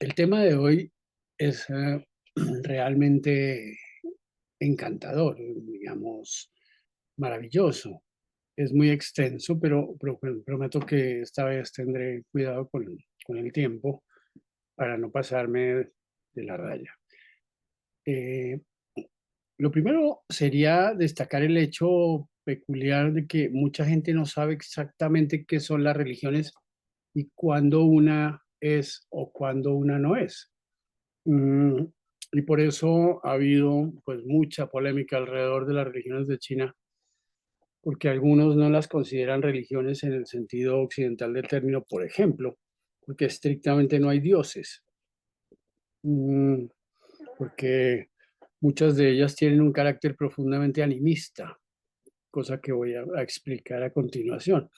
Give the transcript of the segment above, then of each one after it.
El tema de hoy es realmente encantador, digamos, maravilloso. Es muy extenso, pero prometo que esta vez tendré cuidado con el tiempo para no pasarme de la raya. Eh, lo primero sería destacar el hecho peculiar de que mucha gente no sabe exactamente qué son las religiones y cuándo una es o cuándo una no es. Mm, y por eso ha habido pues mucha polémica alrededor de las religiones de China, porque algunos no las consideran religiones en el sentido occidental del término, por ejemplo, porque estrictamente no hay dioses, mm, porque muchas de ellas tienen un carácter profundamente animista, cosa que voy a explicar a continuación.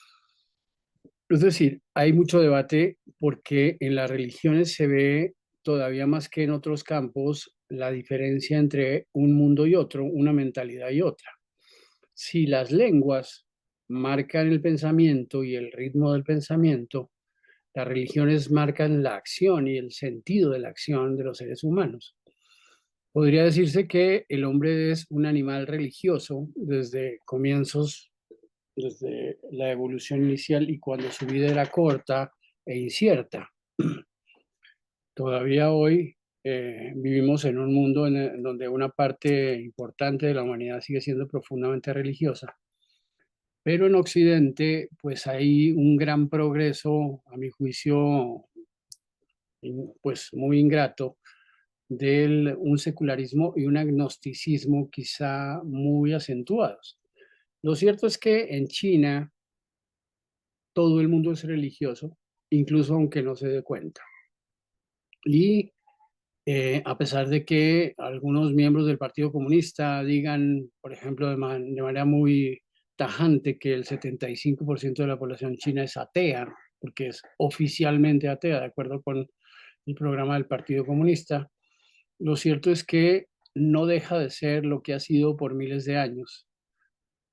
Es decir, hay mucho debate porque en las religiones se ve todavía más que en otros campos la diferencia entre un mundo y otro, una mentalidad y otra. Si las lenguas marcan el pensamiento y el ritmo del pensamiento, las religiones marcan la acción y el sentido de la acción de los seres humanos. Podría decirse que el hombre es un animal religioso desde comienzos, desde la evolución inicial y cuando su vida era corta e incierta. Todavía hoy vivimos en un mundo en donde una parte importante de la humanidad sigue siendo profundamente religiosa, pero en Occidente pues hay un gran progreso, a mi juicio, pues muy ingrato, de un secularismo y un agnosticismo quizá muy acentuados. Lo cierto es que en China todo el mundo es religioso, incluso aunque no se dé cuenta. Y a pesar de que algunos miembros del Partido Comunista digan, por ejemplo, de manera muy tajante que el 75% de la población china es atea, porque es oficialmente atea, de acuerdo con el programa del Partido Comunista, lo cierto es que no deja de ser lo que ha sido por miles de años,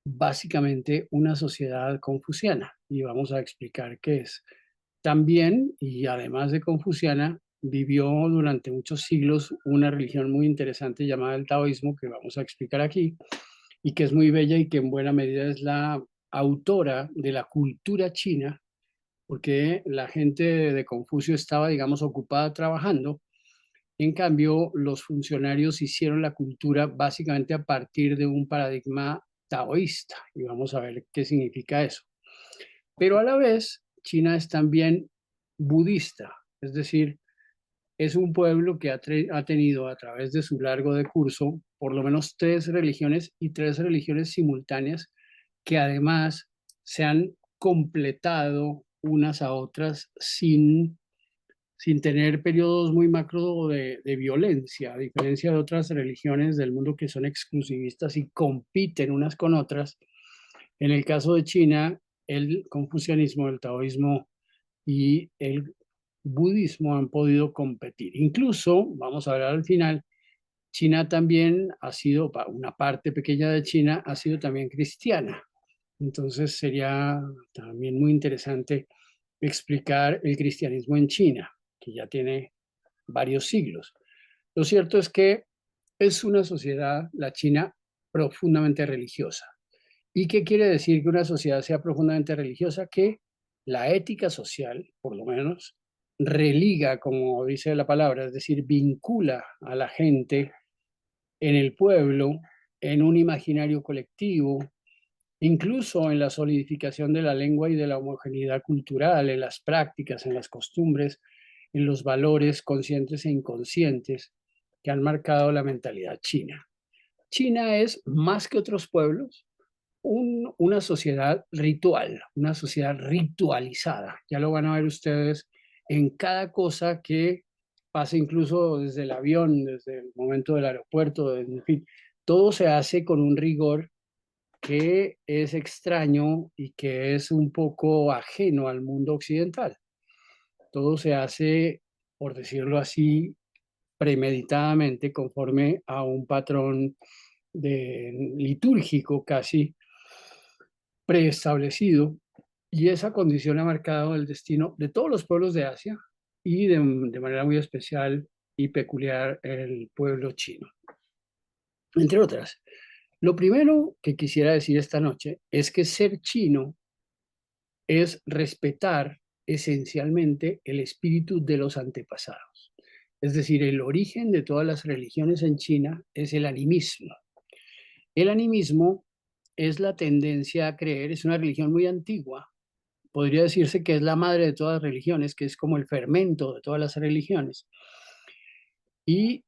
básicamente una sociedad confuciana. Y vamos a explicar qué es. También, y además de confuciana, vivió durante muchos siglos una religión muy interesante llamada el taoísmo, que vamos a explicar aquí, y que es muy bella y que en buena medida es la autora de la cultura china, porque la gente de Confucio estaba, digamos, ocupada trabajando. En cambio, los funcionarios hicieron la cultura básicamente a partir de un paradigma taoísta, y vamos a ver qué significa eso. Pero a la vez, China es también budista, es decir, es un pueblo que ha tenido a través de su largo decurso por lo menos tres religiones y tres religiones simultáneas que además se han completado unas a otras sin tener periodos muy macro de violencia, a diferencia de otras religiones del mundo que son exclusivistas y compiten unas con otras. En el caso de China, el confucianismo, el taoísmo y el budismo han podido competir. Incluso, vamos a ver al final, China también ha sido, una parte pequeña de China ha sido también cristiana. Entonces sería también muy interesante explicar el cristianismo en China, que ya tiene varios siglos. Lo cierto es que es una sociedad, la China, profundamente religiosa. ¿Y qué quiere decir que una sociedad sea profundamente religiosa? Que la ética social, por lo menos, religa, como dice la palabra, es decir, vincula a la gente en el pueblo, en un imaginario colectivo, incluso en la solidificación de la lengua y de la homogeneidad cultural, en las prácticas, en las costumbres, en los valores conscientes e inconscientes que han marcado la mentalidad china. China es, más que otros pueblos, una sociedad ritual, una sociedad ritualizada. Ya lo van a ver ustedes en cada cosa que pasa, incluso desde el avión, desde el momento del aeropuerto, en fin, todo se hace con un rigor que es extraño y que es un poco ajeno al mundo occidental. Todo se hace, por decirlo así, premeditadamente, conforme a un patrón litúrgico casi preestablecido, y esa condición ha marcado el destino de todos los pueblos de Asia, y de manera muy especial y peculiar el pueblo chino, entre otras. Lo primero que quisiera decir esta noche es que ser chino es respetar esencialmente el espíritu de los antepasados. Es decir, el origen de todas las religiones en China es el animismo. El animismo es la tendencia a creer, es una religión muy antigua, podría decirse que es la madre de todas las religiones, que es como el fermento de todas las religiones. Y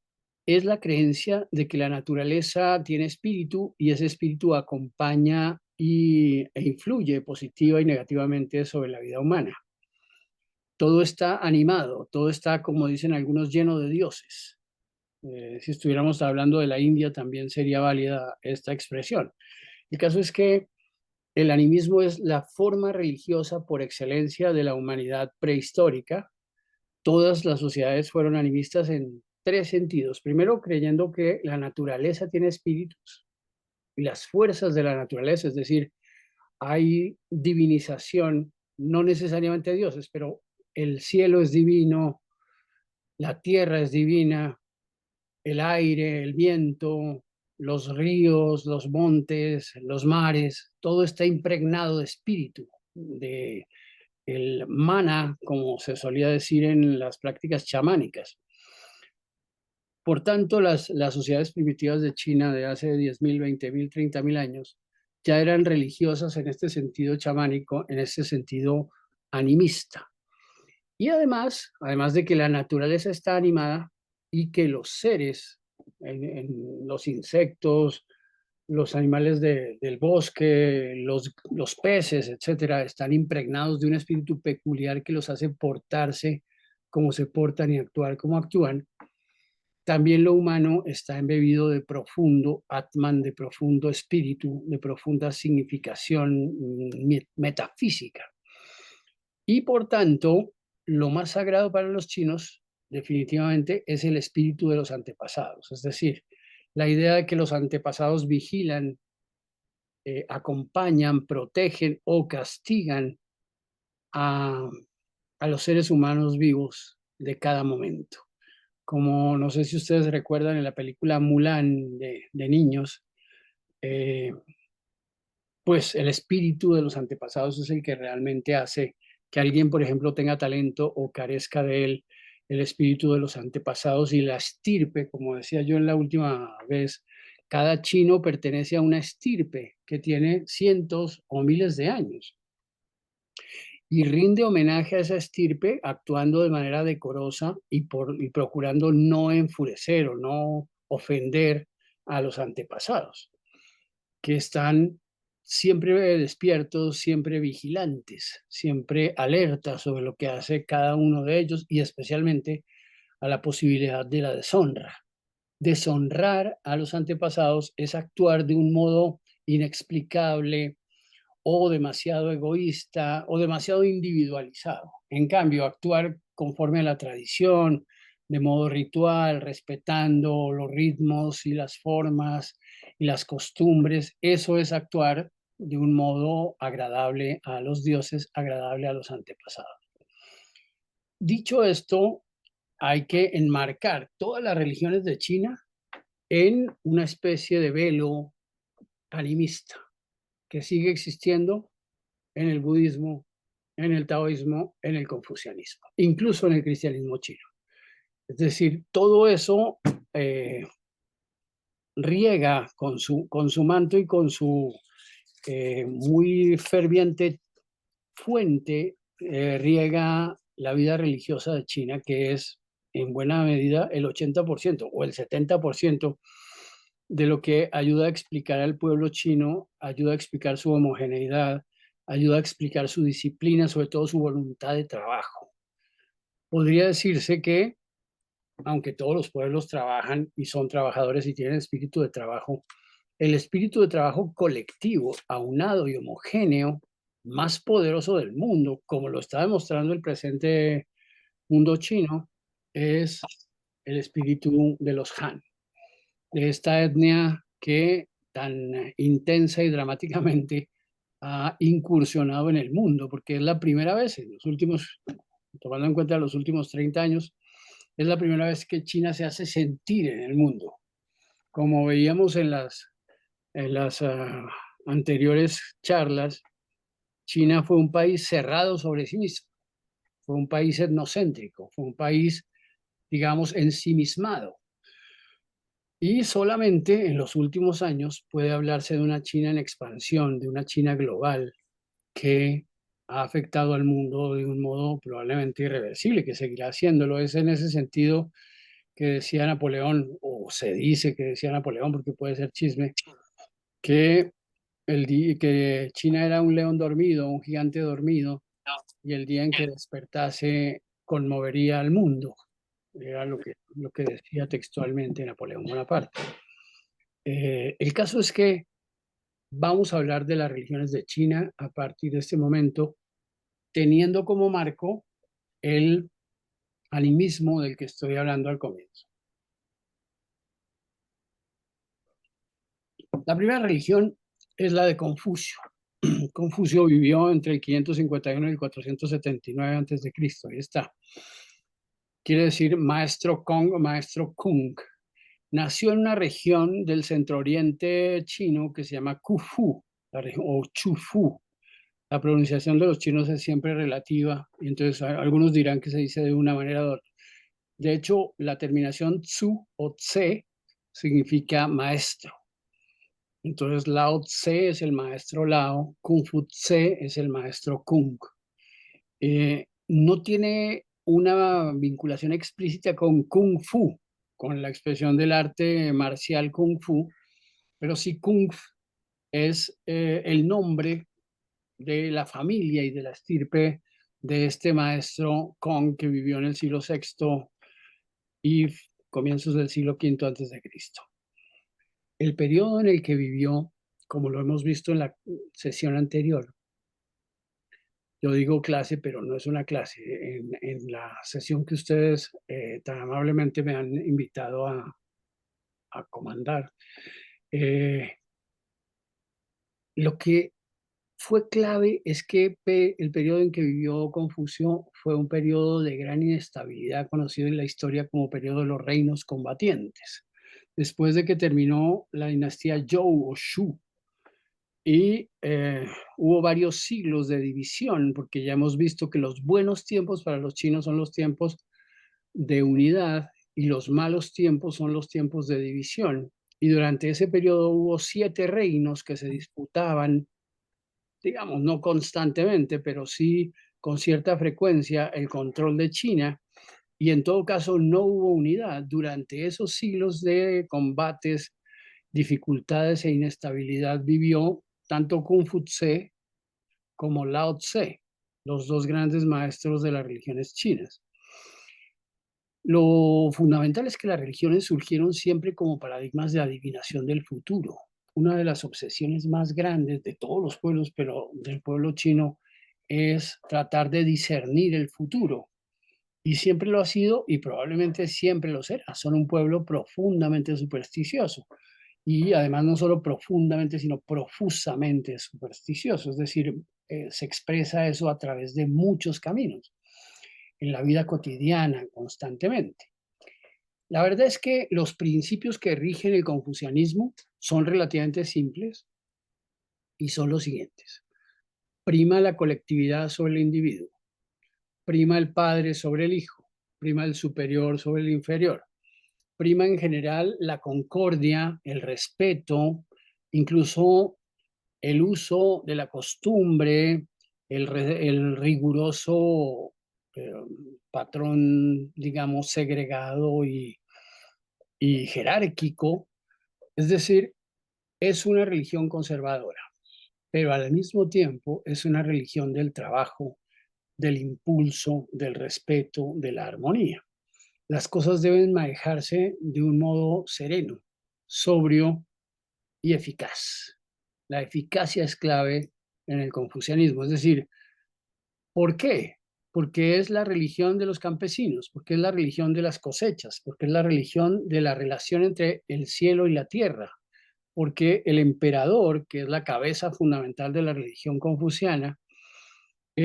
es la creencia de que la naturaleza tiene espíritu y ese espíritu acompaña e influye positiva y negativamente sobre la vida humana. Todo está animado, todo está, como dicen algunos, lleno de dioses. Si estuviéramos hablando de la India, también sería válida esta expresión. El caso es que el animismo es la forma religiosa por excelencia de la humanidad prehistórica. Todas las sociedades fueron animistas en tres sentidos. Primero, creyendo que la naturaleza tiene espíritus y las fuerzas de la naturaleza, es decir, hay divinización, no necesariamente de dioses, pero el cielo es divino, la tierra es divina, el aire, el viento, los ríos, los montes, los mares, todo está impregnado de espíritu, de el mana, como se solía decir en las prácticas chamánicas. Por tanto, las sociedades primitivas de China de hace 10.000, 20.000, 30.000 años ya eran religiosas en este sentido chamánico, en este sentido animista. Y además de que la naturaleza está animada y que los seres, en los insectos, los animales del bosque, los peces, etcétera, están impregnados de un espíritu peculiar que los hace portarse como se portan y actuar como actúan. También lo humano está embebido de profundo Atman, de profundo espíritu, de profunda significación metafísica. Y por tanto, lo más sagrado para los chinos definitivamente es el espíritu de los antepasados. Es decir, la idea de que los antepasados vigilan, acompañan, protegen o castigan a, a los seres humanos vivos de cada momento. Como no sé si ustedes recuerdan en la película Mulan de niños, eh, pues el espíritu de los antepasados es el que realmente hace que alguien, por ejemplo, tenga talento o carezca de él, el espíritu de los antepasados y la estirpe, como decía yo en la última vez, cada chino pertenece a una estirpe que tiene cientos o miles de años y rinde homenaje a esa estirpe actuando de manera decorosa y procurando no enfurecer o no ofender a los antepasados, que están siempre despiertos, siempre vigilantes, siempre alertas sobre lo que hace cada uno de ellos y especialmente a la posibilidad de la deshonra. Deshonrar a los antepasados es actuar de un modo inexplicable, o demasiado egoísta o demasiado individualizado. En cambio, actuar conforme a la tradición, de modo ritual, respetando los ritmos y las formas y las costumbres, eso es actuar de un modo agradable a los dioses, agradable a los antepasados. Dicho esto, hay que enmarcar todas las religiones de China en una especie de velo animista que sigue existiendo en el budismo, en el taoísmo, en el confucianismo, incluso en el cristianismo chino. Es decir, todo eso riega con su manto y con su muy ferviente fuente, riega la vida religiosa de China, que es en buena medida el 80% o el 70% de lo que ayuda a explicar al pueblo chino, ayuda a explicar su homogeneidad, ayuda a explicar su disciplina, sobre todo su voluntad de trabajo. Podría decirse que, aunque todos los pueblos trabajan y son trabajadores y tienen espíritu de trabajo, el espíritu de trabajo colectivo, aunado y homogéneo, más poderoso del mundo, como lo está demostrando el presente mundo chino, es el espíritu de los Han, de esta etnia que tan intensa y dramáticamente ha incursionado en el mundo, porque es la primera vez en los últimos tomando en cuenta los últimos 30 años, es la primera vez que China se hace sentir en el mundo. Como veíamos en las anteriores charlas, China fue un país cerrado sobre sí mismo, fue un país etnocéntrico, fue un país, digamos, ensimismado. Y solamente en los últimos años puede hablarse de una China en expansión, de una China global que ha afectado al mundo de un modo probablemente irreversible, que seguirá haciéndolo. Es en ese sentido que decía Napoleón, o se dice que decía Napoleón, porque puede ser chisme, que, que China era un león dormido, un gigante dormido, y el día en que despertase conmovería al mundo. Era lo que decía textualmente Napoleón Bonaparte. El caso es que vamos a hablar de las religiones de China a partir de este momento, teniendo como marco el animismo del que estoy hablando al comienzo. La primera religión es la de Confucio. Confucio vivió entre el 551 y el 479 a.C. Ahí está. Quiere decir maestro Kong o maestro Kung. Nació en una región del centro oriente chino que se llama Kufu o Chufu. La pronunciación de los chinos es siempre relativa y entonces algunos dirán que se dice de una manera u otra. De hecho, la terminación tsu o tse significa maestro. Entonces, Lao Tse es el maestro Lao, Kung Fu Tse es el maestro Kung. No tiene una vinculación explícita con Kung Fu, con la expresión del arte marcial Kung Fu, pero sí Kung es el nombre de la familia y de la estirpe de este maestro Kong que vivió en el siglo VI y comienzos del siglo V antes de Cristo. El periodo en el que vivió, como lo hemos visto en la sesión anterior, yo digo clase, pero no es una clase. En la sesión que ustedes tan amablemente me han invitado a comandar, eh, lo que fue clave es que el periodo en que vivió Confucio fue un periodo de gran inestabilidad, conocido en la historia como periodo de los reinos combatientes. Después de que terminó la dinastía Zhou o Shu, y hubo varios siglos de división, porque ya hemos visto que los buenos tiempos para los chinos son los tiempos de unidad y los malos tiempos son los tiempos de división. Y durante ese periodo hubo 7 reinos que se disputaban, digamos, no constantemente, pero sí con cierta frecuencia el control de China. Y en todo caso no hubo unidad durante esos siglos de combates, dificultades e inestabilidad vivió tanto Kung Fu Tse como Lao Tse, los dos grandes maestros de las religiones chinas. Lo fundamental es que las religiones surgieron siempre como paradigmas de adivinación del futuro. Una de las obsesiones más grandes de todos los pueblos, pero del pueblo chino, es tratar de discernir el futuro. Y siempre lo ha sido y probablemente siempre lo será. Son un pueblo profundamente supersticioso. Y además no solo profundamente, sino profusamente supersticioso. Es decir, se expresa eso a través de muchos caminos, en la vida cotidiana, constantemente. La verdad es que los principios que rigen el confucianismo son relativamente simples y son los siguientes. Prima la colectividad sobre el individuo, prima el padre sobre el hijo, prima el superior sobre el inferior, prima en general la concordia, el respeto, incluso el uso de la costumbre, el riguroso eh, patrón, digamos, segregado y jerárquico. Es decir, es una religión conservadora, pero al mismo tiempo es una religión del trabajo, del impulso, del respeto, de la armonía. Las cosas deben manejarse de un modo sereno, sobrio y eficaz. La eficacia es clave en el confucianismo. Es decir, ¿por qué? Porque es la religión de los campesinos, porque es la religión de las cosechas, porque es la religión de la relación entre el cielo y la tierra, porque el emperador, que es la cabeza fundamental de la religión confuciana,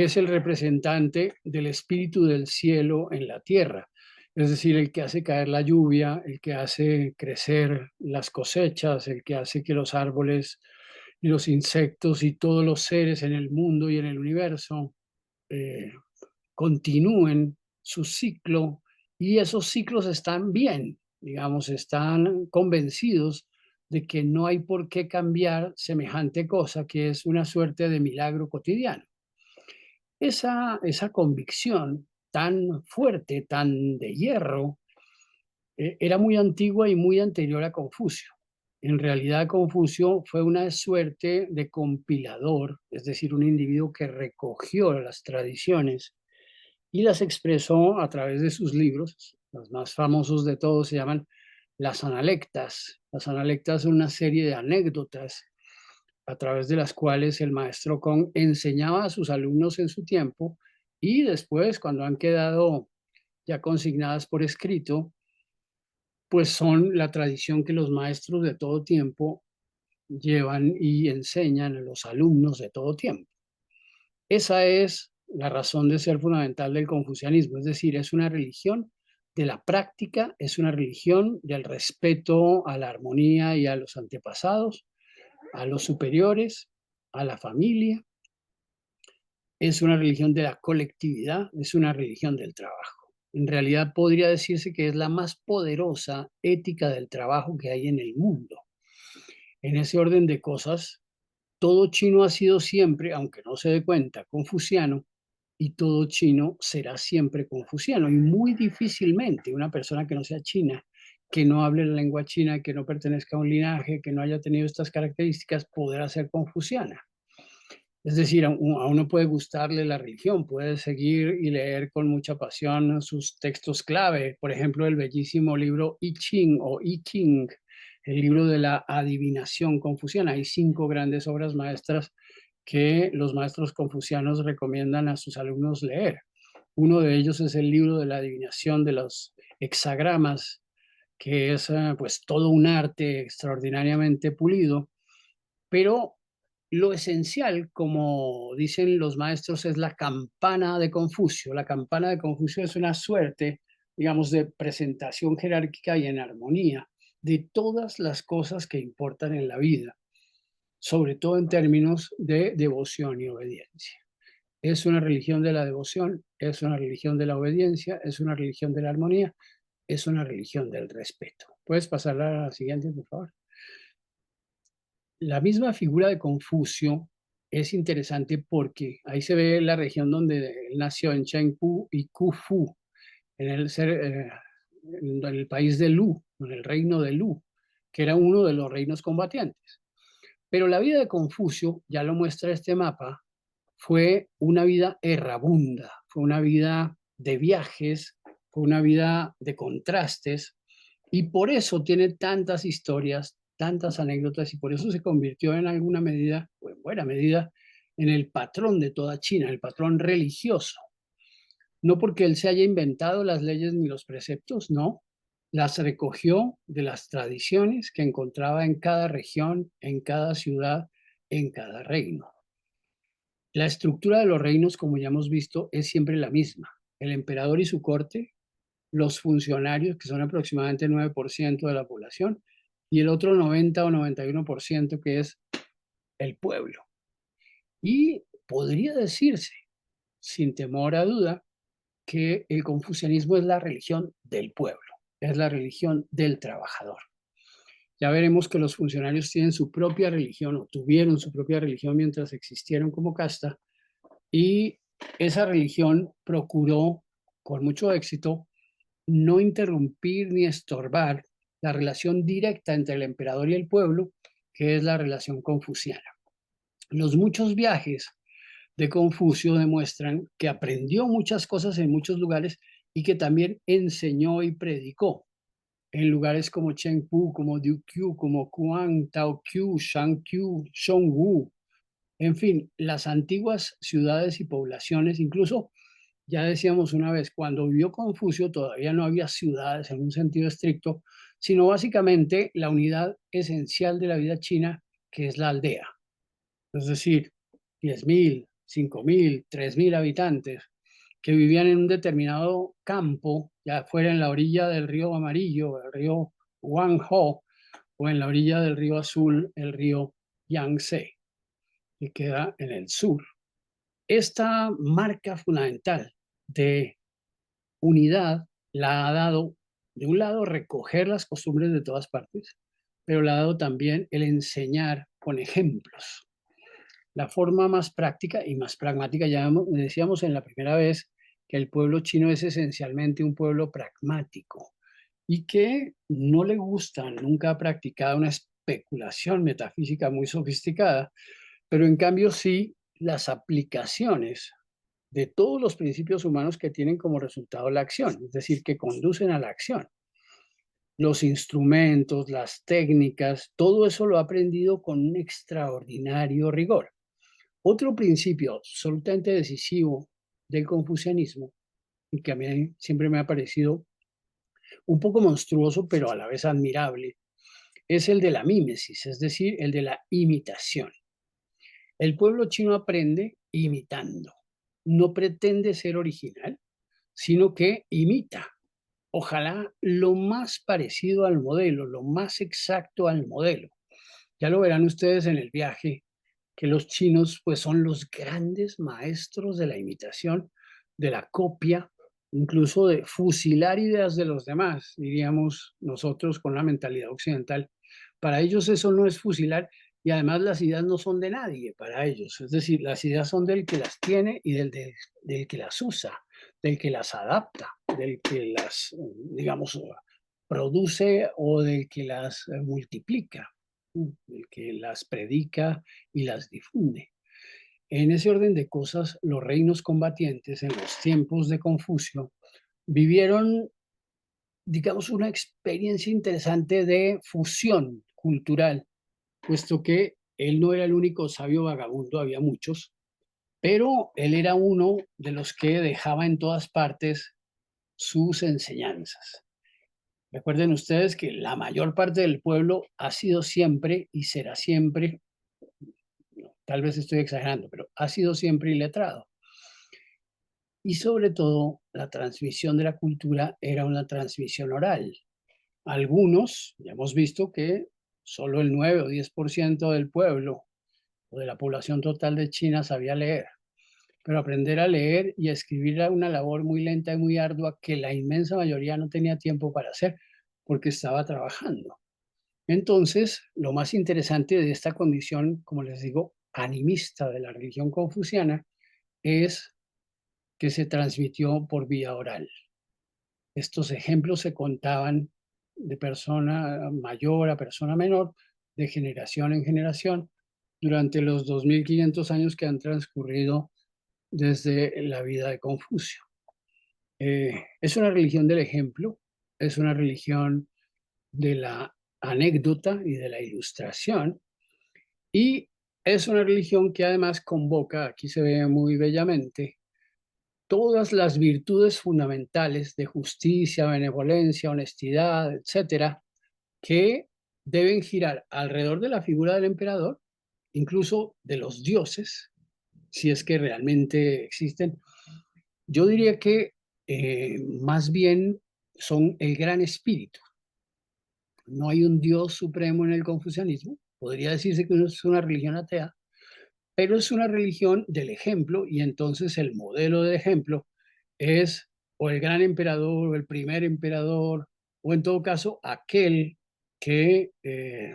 es el representante del espíritu del cielo en la tierra, es decir, el que hace caer la lluvia, el que hace crecer las cosechas, el que hace que los árboles y los insectos y todos los seres en el mundo y en el universo eh, continúen su ciclo, y esos ciclos están bien, digamos, están convencidos de que no hay por qué cambiar semejante cosa, que es una suerte de milagro cotidiano. Esa convicción tan fuerte, tan de hierro, era muy antigua y muy anterior a Confucio. En realidad, Confucio fue una suerte de compilador, es decir, un individuo que recogió las tradiciones y las expresó a través de sus libros. Los más famosos de todos se llaman las Analectas. Las Analectas son una serie de anécdotas a través de las cuales el maestro Kong enseñaba a sus alumnos en su tiempo, y después, cuando han quedado ya consignadas por escrito, pues son la tradición que los maestros de todo tiempo llevan y enseñan a los alumnos de todo tiempo. Esa es la razón de ser fundamental del confucianismo, es decir, es una religión de la práctica, es una religión del respeto a la armonía y a los antepasados, a los superiores, a la familia. Es una religión de la colectividad, es una religión del trabajo. En realidad podría decirse que es la más poderosa ética del trabajo que hay en el mundo. En ese orden de cosas, todo chino ha sido siempre, aunque no se dé cuenta, confuciano, y todo chino será siempre confuciano. Y muy difícilmente una persona que no sea china, que no hable la lengua china, que no pertenezca a un linaje, que no haya tenido estas características, podrá ser confuciana. Es decir, a uno puede gustarle la religión, puede seguir y leer con mucha pasión sus textos clave, por ejemplo, el bellísimo libro I Ching o I Ching, el libro de la adivinación confuciana. Hay 5 grandes obras maestras que los maestros confucianos recomiendan a sus alumnos leer. Uno de ellos es el libro de la adivinación de los hexagramas, que es pues todo un arte extraordinariamente pulido, pero lo esencial, como dicen los maestros, es la campana de Confucio. La campana de Confucio es una suerte, digamos, de presentación jerárquica y en armonía de todas las cosas que importan en la vida, sobre todo en términos de devoción y obediencia. Es una religión de la devoción, es una religión de la obediencia, es una religión de la armonía, es una religión del respeto. ¿Puedes pasar a la siguiente, por favor? La misma figura de Confucio es interesante porque ahí se ve la región donde él nació, en Chengpu y Kufu, en el país de Lu, en el reino de Lu, que era uno de los reinos combatientes. Pero la vida de Confucio, ya lo muestra este mapa, fue una vida errabunda, fue una vida de viajes, fue una vida de contrastes, y por eso tiene tantas historias, tantas anécdotas, y por eso se convirtió en alguna medida, o en buena medida, en el patrón de toda China, el patrón religioso. No porque él se haya inventado las leyes ni los preceptos, no. Las recogió de las tradiciones que encontraba en cada región, en cada ciudad, en cada reino. La estructura de los reinos, como ya hemos visto, es siempre la misma. El emperador y su corte, los funcionarios, que son aproximadamente el 9% de la población, y el otro 90 o 91% que es el pueblo. Y podría decirse, sin temor a duda, que el confucianismo es la religión del pueblo, es la religión del trabajador. Ya veremos que los funcionarios tienen su propia religión o tuvieron su propia religión mientras existieron como casta, y esa religión procuró con mucho éxito no interrumpir ni estorbar la relación directa entre el emperador y el pueblo, que es la relación confuciana. Los muchos viajes de Confucio demuestran que aprendió muchas cosas en muchos lugares y que también enseñó y predicó en lugares como Chengpu, como Diuqiu, como Kuang, Taoqiu, Shangqiu, Zhongwu, en fin, las antiguas ciudades y poblaciones. Incluso ya decíamos una vez, cuando vivió Confucio todavía no había ciudades en un sentido estricto, sino básicamente la unidad esencial de la vida china, que es la aldea. Es decir, 10.000, 5.000, 3.000 habitantes, que vivían en un determinado campo, ya fuera en la orilla del río Amarillo, el río Huangho, o en la orilla del río Azul, el río Yangtze, que queda en el sur. Esta marca fundamental de unidad la ha dado, de un lado, recoger las costumbres de todas partes, pero le ha dado también el enseñar con ejemplos. La forma más práctica y más pragmática, ya decíamos en la primera vez que el pueblo chino es esencialmente un pueblo pragmático y que no le gusta, nunca ha practicado una especulación metafísica muy sofisticada, pero en cambio sí las aplicaciones de todos los principios humanos que tienen como resultado la acción, es decir, que conducen a la acción. Los instrumentos, las técnicas, todo eso lo ha aprendido con un extraordinario rigor. Otro principio absolutamente decisivo del confucianismo, y que a mí siempre me ha parecido un poco monstruoso, pero a la vez admirable, es el de la mímesis, es decir, el de la imitación. El pueblo chino aprende imitando. No pretende ser original, sino que imita. Ojalá lo más parecido al modelo, lo más exacto al modelo. Ya lo verán ustedes en el viaje, que los chinos pues son los grandes maestros de la imitación, de la copia, incluso de fusilar ideas de los demás, diríamos nosotros con la mentalidad occidental. Para ellos eso no es fusilar y además las ideas no son de nadie para ellos, es decir, las ideas son del que las tiene y del que las usa, del que las adapta, del que las, digamos, produce o del que las multiplica, del que las predica y las difunde. En ese orden de cosas, los reinos combatientes en los tiempos de Confucio vivieron, digamos, una experiencia interesante de fusión cultural, puesto que él no era el único sabio vagabundo, había muchos, pero él era uno de los que dejaba en todas partes sus enseñanzas. Recuerden ustedes que la mayor parte del pueblo ha sido siempre y será siempre, no, tal vez estoy exagerando, pero ha sido siempre iletrado. Y sobre todo, la transmisión de la cultura era una transmisión oral. Algunos, ya hemos visto que solo el 9 o 10% del pueblo o de la población total de China sabía leer, pero aprender a leer y a escribir era una labor muy lenta y muy ardua que la inmensa mayoría no tenía tiempo para hacer porque estaba trabajando. Entonces, lo más interesante de esta condición, como les digo, animista de la religión confuciana, es que se transmitió por vía oral. Estos ejemplos se contaban de persona mayor a persona menor, de generación en generación, durante los 2500 años que han transcurrido desde la vida de Confucio. Es una religión del ejemplo, es una religión de la anécdota y de la ilustración, y es una religión que además convoca, aquí se ve muy bellamente, todas las virtudes fundamentales de justicia, benevolencia, honestidad, etcétera, que deben girar alrededor de la figura del emperador, incluso de los dioses, si es que realmente existen. Yo diría que más bien son el gran espíritu. No hay un Dios supremo en el confucianismo. Podría decirse que es una religión atea, pero es una religión del ejemplo y entonces el modelo de ejemplo es o el gran emperador o el primer emperador o en todo caso aquel que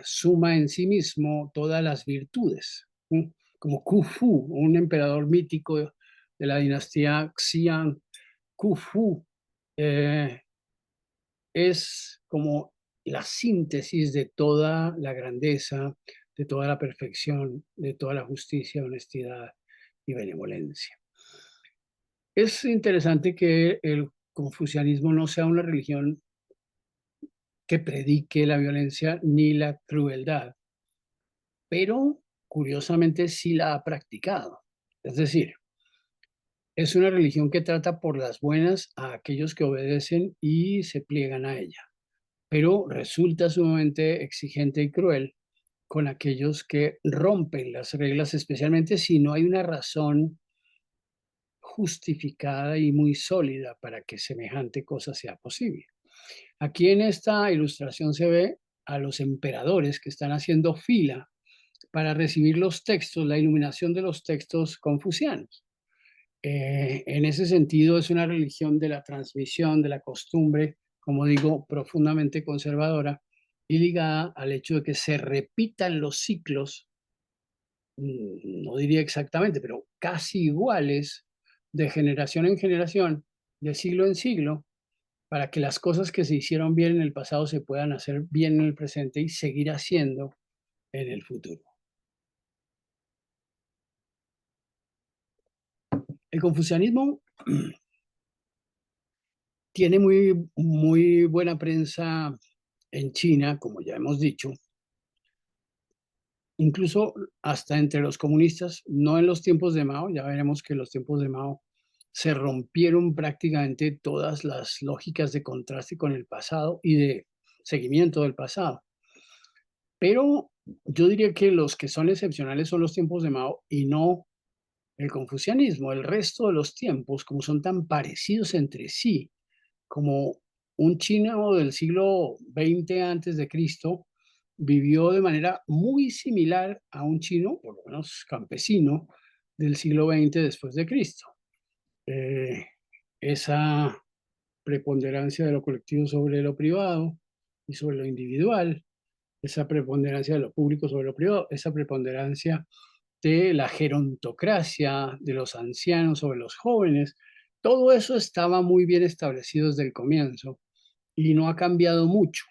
suma en sí mismo todas las virtudes, ¿sí? Como Khufu, un emperador mítico de la dinastía Xian. Khufu eh, es como la síntesis de toda la grandeza, de toda la perfección, de toda la justicia, honestidad y benevolencia. Es interesante que el confucianismo no sea una religión que predique la violencia ni la crueldad, pero curiosamente sí la ha practicado. Es decir, es una religión que trata por las buenas a aquellos que obedecen y se pliegan a ella, pero resulta sumamente exigente y cruel con aquellos que rompen las reglas, especialmente si no hay una razón justificada y muy sólida para que semejante cosa sea posible. Aquí en esta ilustración se ve a los emperadores que están haciendo fila para recibir los textos, la iluminación de los textos confucianos. En ese sentido, es una religión de la transmisión, de la costumbre, como digo, profundamente conservadora y ligada al hecho de que se repitan los ciclos, no diría exactamente, pero casi iguales, de generación en generación, de siglo en siglo, para que las cosas que se hicieron bien en el pasado se puedan hacer bien en el presente y seguir haciendo en el futuro. El confucianismo tiene muy buena prensa en China, como ya hemos dicho, incluso hasta entre los comunistas, no en los tiempos de Mao, ya veremos que en los tiempos de Mao se rompieron prácticamente todas las lógicas de contraste con el pasado y de seguimiento del pasado. Pero yo diría que los que son excepcionales son los tiempos de Mao y no el confucianismo. El resto de los tiempos, como son tan parecidos entre sí, como un chino del siglo XX antes de Cristo vivió de manera muy similar a un chino, por lo menos campesino, del siglo XX después de Cristo. Eh, esa preponderancia de lo colectivo sobre lo privado y sobre lo individual, esa preponderancia de lo público sobre lo privado, esa preponderancia de la gerontocracia, de los ancianos sobre los jóvenes, todo eso estaba muy bien establecido desde el comienzo y no ha cambiado mucho.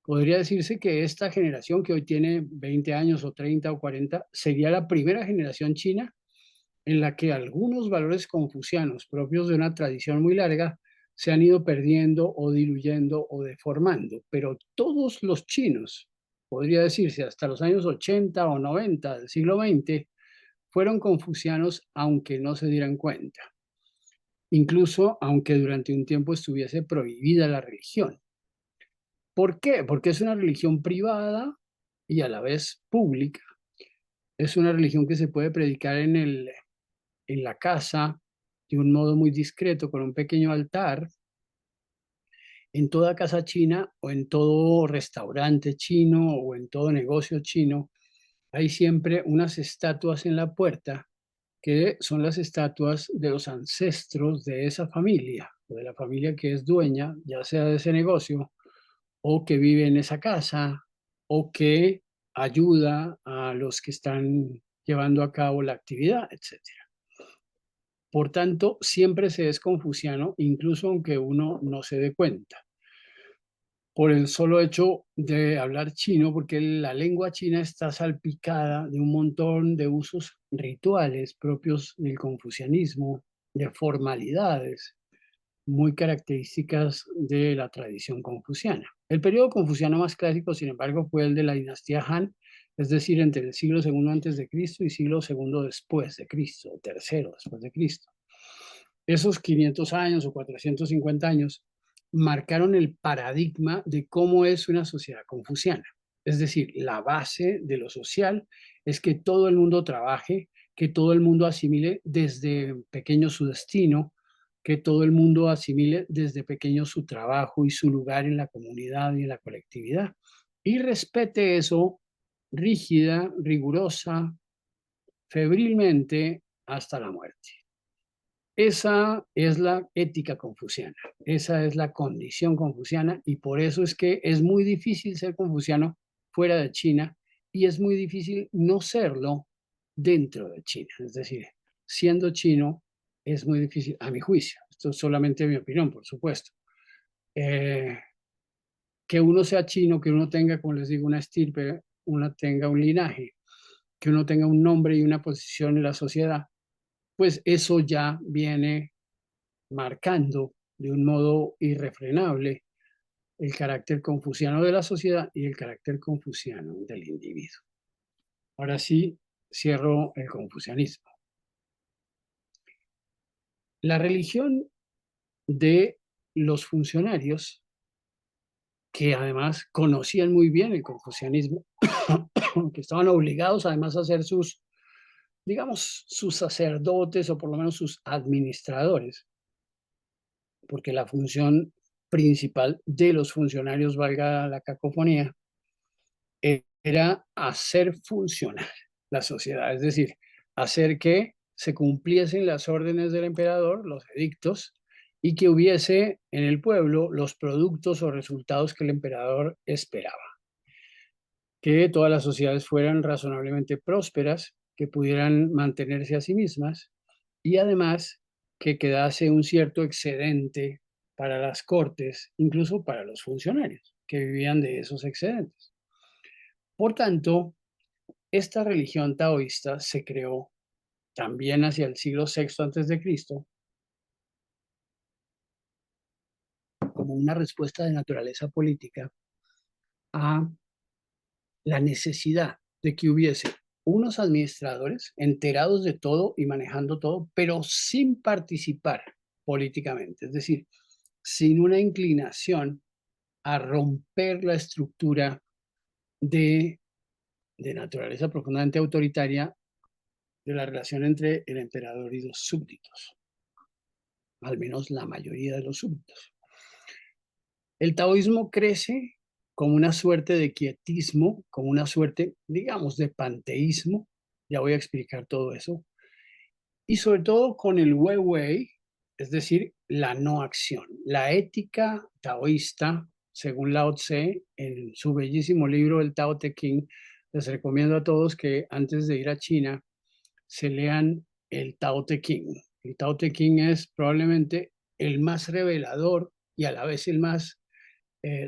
Podría decirse que esta generación que hoy tiene 20 años o 30 o 40 sería la primera generación china en la que algunos valores confucianos propios de una tradición muy larga se han ido perdiendo o diluyendo o deformando, pero todos los chinos, podría decirse hasta los años 80 o 90 del siglo XX, fueron confucianos aunque no se dieran cuenta, incluso aunque durante un tiempo estuviese prohibida la religión. ¿Por qué? Porque es una religión privada y a la vez pública. Es una religión que se puede predicar en la casa de un modo muy discreto, con un pequeño altar. En toda casa china o en todo restaurante chino o en todo negocio chino, hay siempre unas estatuas en la puerta que son las estatuas de los ancestros de esa familia o de la familia que es dueña, ya sea de ese negocio o que vive en esa casa o que ayuda a los que están llevando a cabo la actividad, etcétera. Por tanto, siempre se es confuciano, incluso aunque uno no se dé cuenta, por el solo hecho de hablar chino, porque la lengua china está salpicada de un montón de usos rituales propios del confucianismo, de formalidades muy características de la tradición confuciana. El periodo confuciano más clásico, sin embargo, fue el de la dinastía Han, es decir, entre el siglo segundo antes de Cristo y siglo segundo después de Cristo, o tercero después de Cristo. Esos 500 años o 450 años marcaron el paradigma de cómo es una sociedad confuciana. Es decir, la base de lo social es que todo el mundo trabaje, que todo el mundo asimile desde pequeño su destino, que todo el mundo asimile desde pequeño su trabajo y su lugar en la comunidad y en la colectividad. Y respete eso rígida, rigurosa, febrilmente hasta la muerte. Esa es la ética confuciana, esa es la condición confuciana y por eso es que es muy difícil ser confuciano fuera de China y es muy difícil no serlo dentro de China. Es decir, siendo chino es muy difícil, a mi juicio, esto es solamente mi opinión, por supuesto, eh, que uno sea chino, que uno tenga, como les digo, una estirpe, uno tenga un linaje, que uno tenga un nombre y una posición en la sociedad, pues eso ya viene marcando de un modo irrefrenable el carácter confuciano de la sociedad y el carácter confuciano del individuo. Ahora sí, cierro el confucianismo. La religión de los funcionarios que además conocían muy bien el confucianismo, que estaban obligados además a ser sus, digamos, sus sacerdotes o por lo menos sus administradores, porque la función principal de los funcionarios, valga la cacofonía, era hacer funcionar la sociedad, es decir, hacer que se cumpliesen las órdenes del emperador, los edictos, y que hubiese en el pueblo los productos o resultados que el emperador esperaba. Que todas las sociedades fueran razonablemente prósperas, que pudieran mantenerse a sí mismas y además que quedase un cierto excedente para las cortes, incluso para los funcionarios que vivían de esos excedentes. Por tanto, esta religión taoísta se creó también hacia el siglo VI antes de Cristo como una respuesta de naturaleza política a la necesidad de que hubiese unos administradores enterados de todo y manejando todo, pero sin participar políticamente, es decir, sin una inclinación a romper la estructura de, de naturaleza profundamente autoritaria de la relación entre el emperador y los súbditos, al menos la mayoría de los súbditos. El taoísmo crece como una suerte de quietismo, como una suerte, digamos, de panteísmo. Ya voy a explicar todo eso. Y sobre todo con el Wei, es decir, la no acción. La ética taoísta, según Lao Tse, en su bellísimo libro El Tao Te Ching, les recomiendo a todos que antes de ir a China se lean el Tao Te Ching. El Tao Te Ching es probablemente el más revelador y a la vez el más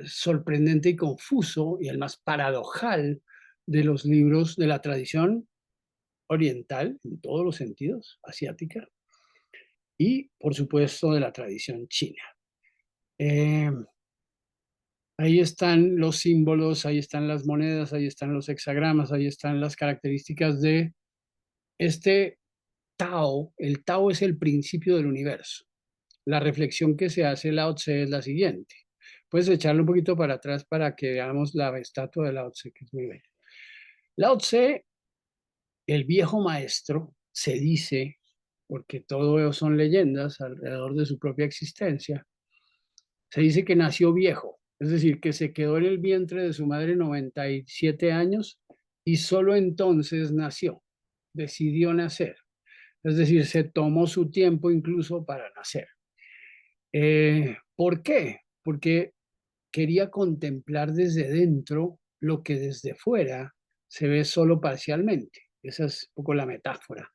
sorprendente y confuso y el más paradojal de los libros de la tradición oriental, en todos los sentidos, asiática, y por supuesto de la tradición china. Eh, ahí están los símbolos, ahí están las monedas, ahí están los hexagramas, ahí están las características de este Tao. El Tao es el principio del universo. La reflexión que se hace Lao Tse es la siguiente. Puedes echarle un poquito para atrás para que veamos la estatua de Lao Tse, que es muy bella. Lao Tse, el viejo maestro, se dice, porque todo son leyendas alrededor de su propia existencia, se dice que nació viejo, es decir, que se quedó en el vientre de su madre 97 años y solo entonces nació, decidió nacer. Es decir, se tomó su tiempo incluso para nacer. ¿Por qué? Porque quería contemplar desde dentro lo que desde fuera se ve solo parcialmente. Esa es un poco la metáfora,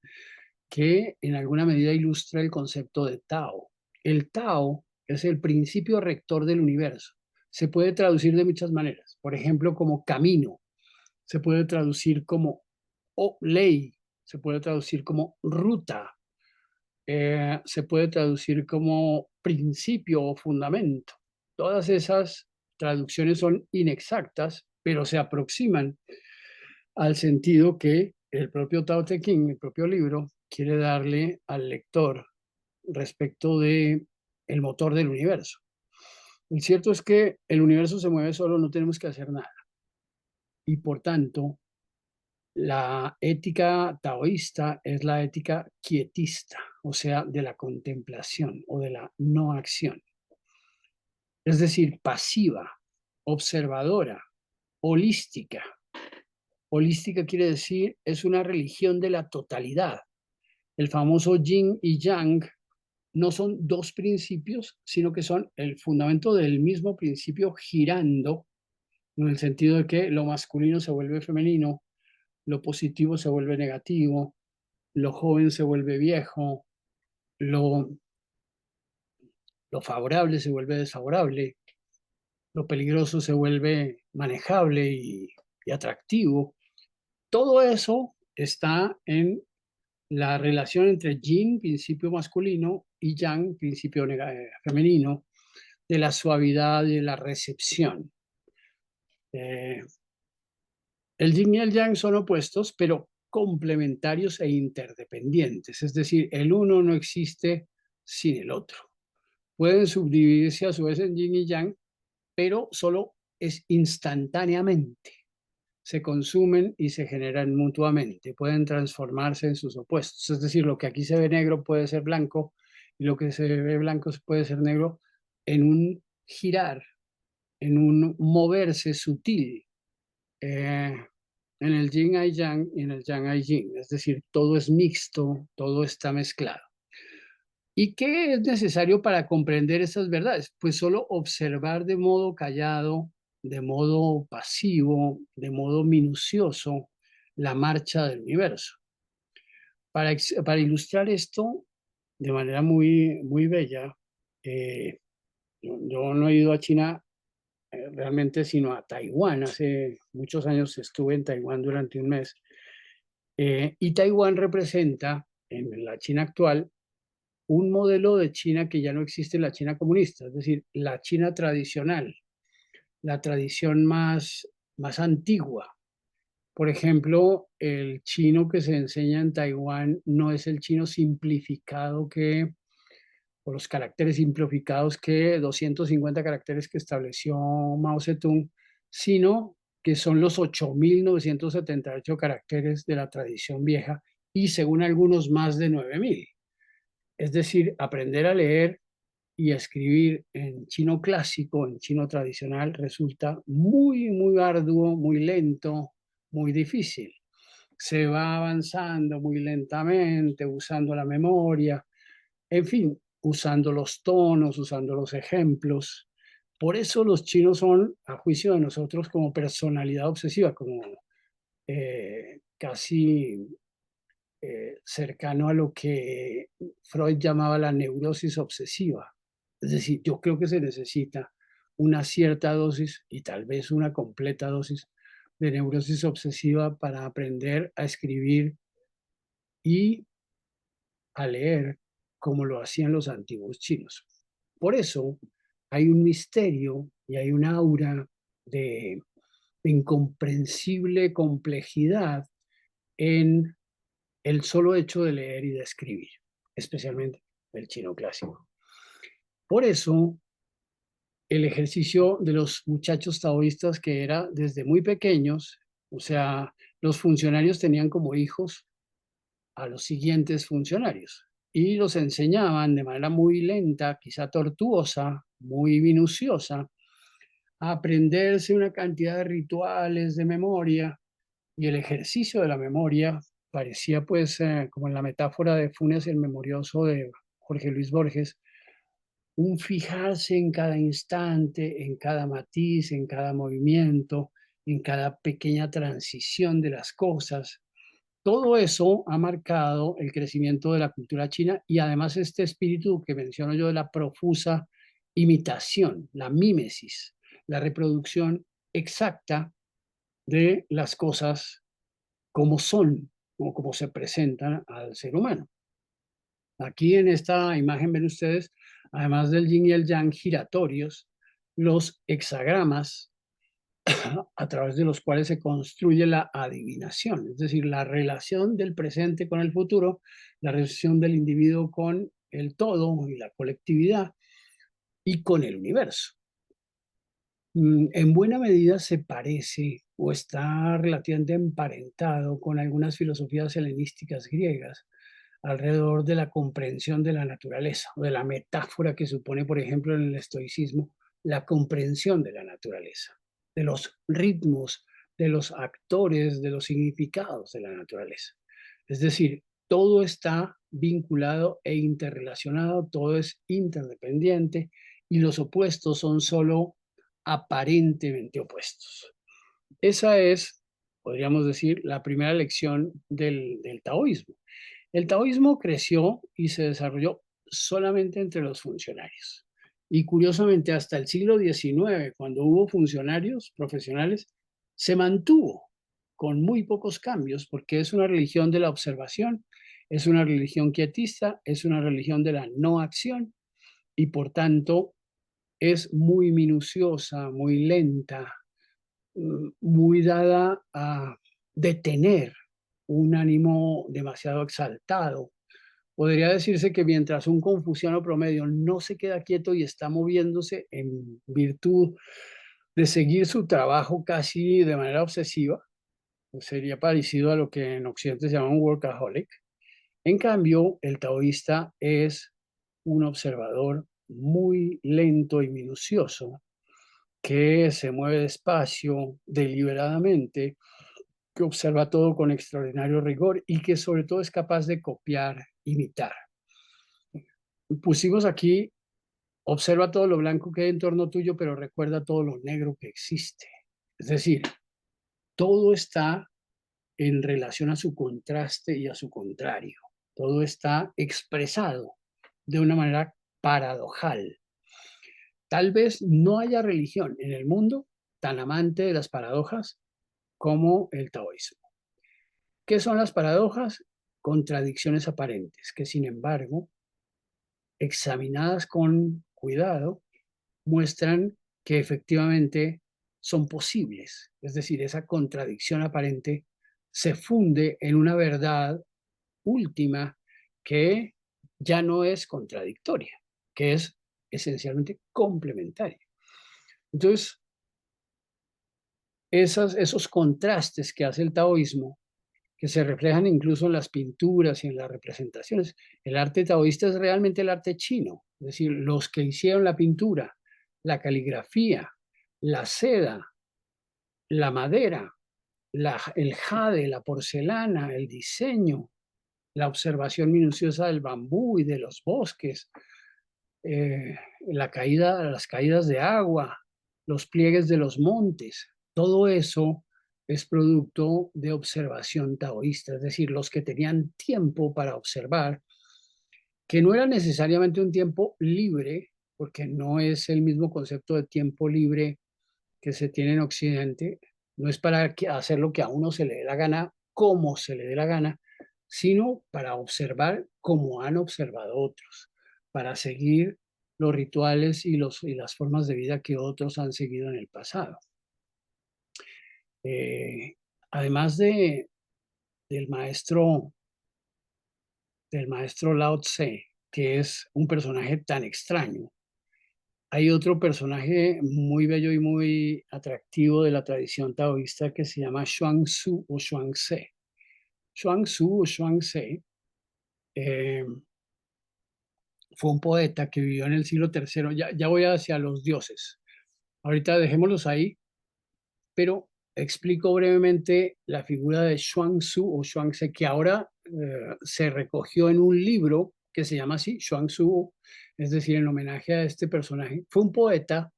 que en alguna medida ilustra el concepto de Tao. El Tao es el principio rector del universo. Se puede traducir de muchas maneras. Por ejemplo, como camino. Se puede traducir como ley. Se puede traducir como ruta. Se puede traducir como principio o fundamento. Todas esas traducciones son inexactas, pero se aproximan al sentido que el propio Tao Te Ching, el propio libro, quiere darle al lector respecto de el motor del universo. El cierto es que el universo se mueve solo, no tenemos que hacer nada. Y por tanto, la ética taoísta es la ética quietista, o sea, de la contemplación o de la no acción. Es decir, pasiva, observadora, holística. Holística quiere decir, es una religión de la totalidad. El famoso yin y yang no son dos principios, sino que son el fundamento del mismo principio girando, en el sentido de que lo masculino se vuelve femenino, lo positivo se vuelve negativo, lo joven se vuelve viejo, lo, lo favorable se vuelve desfavorable, lo peligroso se vuelve manejable y atractivo. Todo eso está en la relación entre yin, principio masculino, y yang, principio femenino, de la suavidad y de la recepción. Eh, el yin y el yang son opuestos, pero complementarios e interdependientes, es decir, el uno no existe sin el otro. Pueden subdividirse a su vez en yin y yang, pero solo es instantáneamente. Se consumen y se generan mutuamente, pueden transformarse en sus opuestos. Es decir, lo que aquí se ve negro puede ser blanco y lo que se ve blanco puede ser negro en un girar, en un moverse sutil. Eh, en el yin hay yang y en el yang hay yin, es decir, todo es mixto, todo está mezclado. ¿Y qué es necesario para comprender esas verdades? Pues solo observar de modo callado, de modo pasivo, de modo minucioso la marcha del universo. Para ilustrar esto de manera muy bella, eh, yo no he ido a China realmente sino a Taiwán. Hace muchos años estuve en Taiwán durante un mes. Y Taiwán representa en la China actual un modelo de China que ya no existe en la China comunista, es decir, la China tradicional, la tradición más antigua. Por ejemplo, el chino que se enseña en Taiwán no es el chino simplificado o los caracteres simplificados que 250 caracteres que estableció Mao Zedong, sino que son los 8.978 caracteres de la tradición vieja y según algunos más de 9.000. Es decir, aprender a leer y escribir en chino clásico, en chino tradicional, resulta muy arduo, muy lento, muy difícil. Se va avanzando muy lentamente, usando la memoria, en fin, usando los tonos, usando los ejemplos. Por eso los chinos son, a juicio de nosotros, como personalidad obsesiva, como casi cercano a lo que Freud llamaba la neurosis obsesiva. Es decir, yo creo que se necesita una cierta dosis y tal vez una completa dosis de neurosis obsesiva para aprender a escribir y a leer como lo hacían los antiguos chinos. Por eso hay un misterio y hay un aura de incomprensible complejidad en el solo hecho de leer y de escribir, especialmente el chino clásico. Por eso, el ejercicio de los muchachos taoístas que era desde muy pequeños, o sea, los funcionarios tenían como hijos a los siguientes funcionarios y los enseñaban de manera muy lenta, quizá tortuosa, muy minuciosa, a aprenderse una cantidad de rituales de memoria y el ejercicio de la memoria parecía pues como en la metáfora de Funes el Memorioso de Jorge Luis Borges, un fijarse en cada instante, en cada matiz, en cada movimiento, en cada pequeña transición de las cosas. Todo eso ha marcado el crecimiento de la cultura china y además este espíritu que menciono yo de la profusa imitación, la mímesis, la reproducción exacta de las cosas como son o como se presentan al ser humano. Aquí en esta imagen ven ustedes, además del yin y el yang giratorios, los hexagramas a través de los cuales se construye la adivinación, es decir, la relación del presente con el futuro, la relación del individuo con el todo y la colectividad y con el universo. En buena medida se parece o está relativamente emparentado con algunas filosofías helenísticas griegas alrededor de la comprensión de la naturaleza o de la metáfora que supone, por ejemplo, en el estoicismo, la comprensión de la naturaleza, de los ritmos, de los actores, de los significados de la naturaleza. Es decir, todo está vinculado e interrelacionado, todo es interdependiente y los opuestos son solo aparentemente opuestos. Esa es, podríamos decir, la primera lección del taoísmo. El taoísmo creció y se desarrolló solamente entre los funcionarios. Y curiosamente, hasta el siglo XIX, cuando hubo funcionarios profesionales, se mantuvo con muy pocos cambios, porque es una religión de la observación, es una religión quietista, es una religión de la no acción y por tanto es muy minuciosa, muy lenta, muy dada a detener un ánimo demasiado exaltado. Podría decirse que mientras un confuciano promedio no se queda quieto y está moviéndose en virtud de seguir su trabajo casi de manera obsesiva. Sería parecido a lo que en Occidente se llama un workaholic. En cambio, el taoísta es un observador muy lento y minucioso, que se mueve despacio, deliberadamente, que observa todo con extraordinario rigor y que sobre todo es capaz de copiar, imitar. Pusimos aquí, observa todo lo blanco que hay en torno tuyo, pero recuerda todo lo negro que existe. Es decir, todo está en relación a su contraste y a su contrario. Todo está expresado de una manera paradojal. Tal vez no haya religión en el mundo tan amante de las paradojas como el taoísmo. ¿Qué son las paradojas? Contradicciones aparentes que, sin embargo, examinadas con cuidado, muestran que efectivamente son posibles. Es decir, esa contradicción aparente se funde en una verdad última que ya no es contradictoria, que es esencialmente complementaria. Entonces, esos contrastes que hace el taoísmo, que se reflejan incluso en las pinturas y en las representaciones. El arte taoísta es realmente el arte chino, es decir, los que hicieron la pintura, la caligrafía, la seda, la madera, el jade, la porcelana, el diseño, la observación minuciosa del bambú y de los bosques, eh, las caídas de agua, los pliegues de los montes, todo eso es producto de observación taoísta, es decir, los que tenían tiempo para observar, que no era necesariamente un tiempo libre, porque no es el mismo concepto de tiempo libre que se tiene en Occidente, no es para hacer lo que a uno se le dé la gana, como se le dé la gana, sino para observar como han observado otros, para seguir los rituales y las formas de vida que otros han seguido en el pasado. Eh, además del maestro, del maestro Lao Tse, que es un personaje tan extraño, hay otro personaje muy bello y muy atractivo de la tradición taoísta que se llama Xuanzú o Xuanzé. Xuanzú o Xuanzé eh, fue un poeta que vivió en el siglo III. Ya voy hacia los dioses. Ahorita dejémoslos ahí, pero explico brevemente la figura de Xuanzú o Xuanzé, que ahora se recogió en un libro que se llama así, Xuanzú, es decir, en homenaje a este personaje. Fue un poeta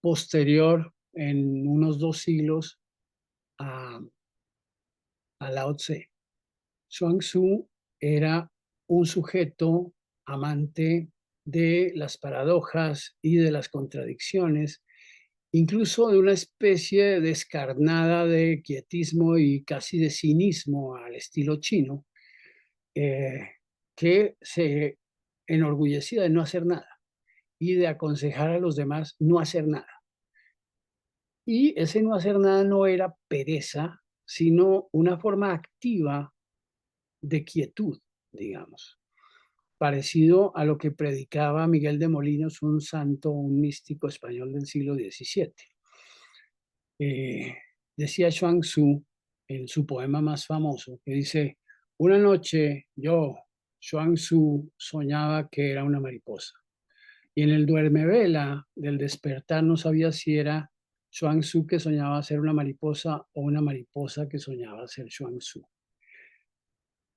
posterior en unos 2 siglos a, a Lao Tse. Xuanzú era un sujeto amante de las paradojas y de las contradicciones, incluso de una especie descarnada de quietismo y casi de cinismo al estilo chino, eh, que se enorgullecía de no hacer nada y de aconsejar a los demás no hacer nada. Y ese no hacer nada no era pereza, sino una forma activa de quietud, digamos, parecido a lo que predicaba Miguel de Molinos, un santo, un místico español del siglo XVII. Eh, decía Xuan Tzu en su poema más famoso, que dice, una noche yo, Xuan Tzu, soñaba que era una mariposa. Y en el duermevela del despertar no sabía si era Xuan Tzu que soñaba ser una mariposa o una mariposa que soñaba ser Xuan Tzu.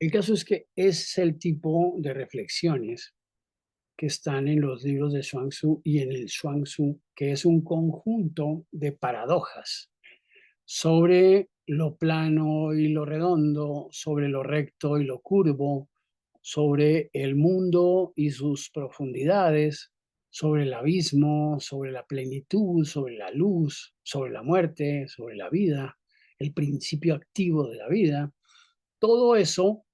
El caso es que es el tipo de reflexiones que están en los libros de Xuan Tzu y en el Xuan Tzu, que es un conjunto de paradojas sobre lo plano y lo redondo, sobre lo recto y lo curvo, sobre el mundo y sus profundidades, sobre el abismo, sobre la plenitud, sobre la luz, sobre la muerte, sobre la vida, el principio activo de la vida. Todo eso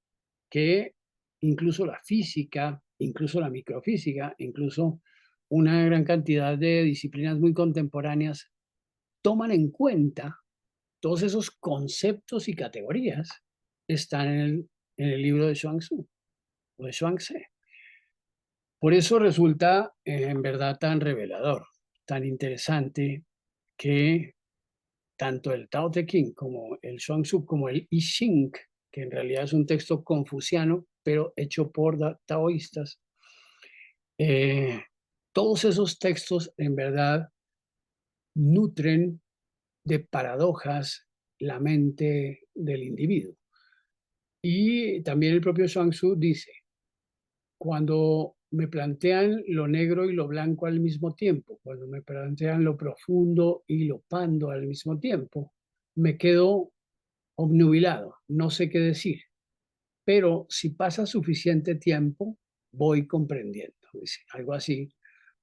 que incluso la física, incluso la microfísica, incluso una gran cantidad de disciplinas muy contemporáneas toman en cuenta. Todos esos conceptos y categorías están en el libro de Xuan Tzu o de Xuan Tse. Por eso resulta en verdad tan revelador, tan interesante, que tanto el Tao Te Ching como el Chuang-Tzu como el I Ching, que en realidad es un texto confuciano, pero hecho por taoístas, eh, todos esos textos en verdad nutren de paradojas la mente del individuo. Y también el propio Chuang-Tzu dice, cuando me plantean lo negro y lo blanco al mismo tiempo, cuando me plantean lo profundo y lo pando al mismo tiempo, me quedo obnubilado, no sé qué decir. Pero si pasa suficiente tiempo, voy comprendiendo. Dice, algo así,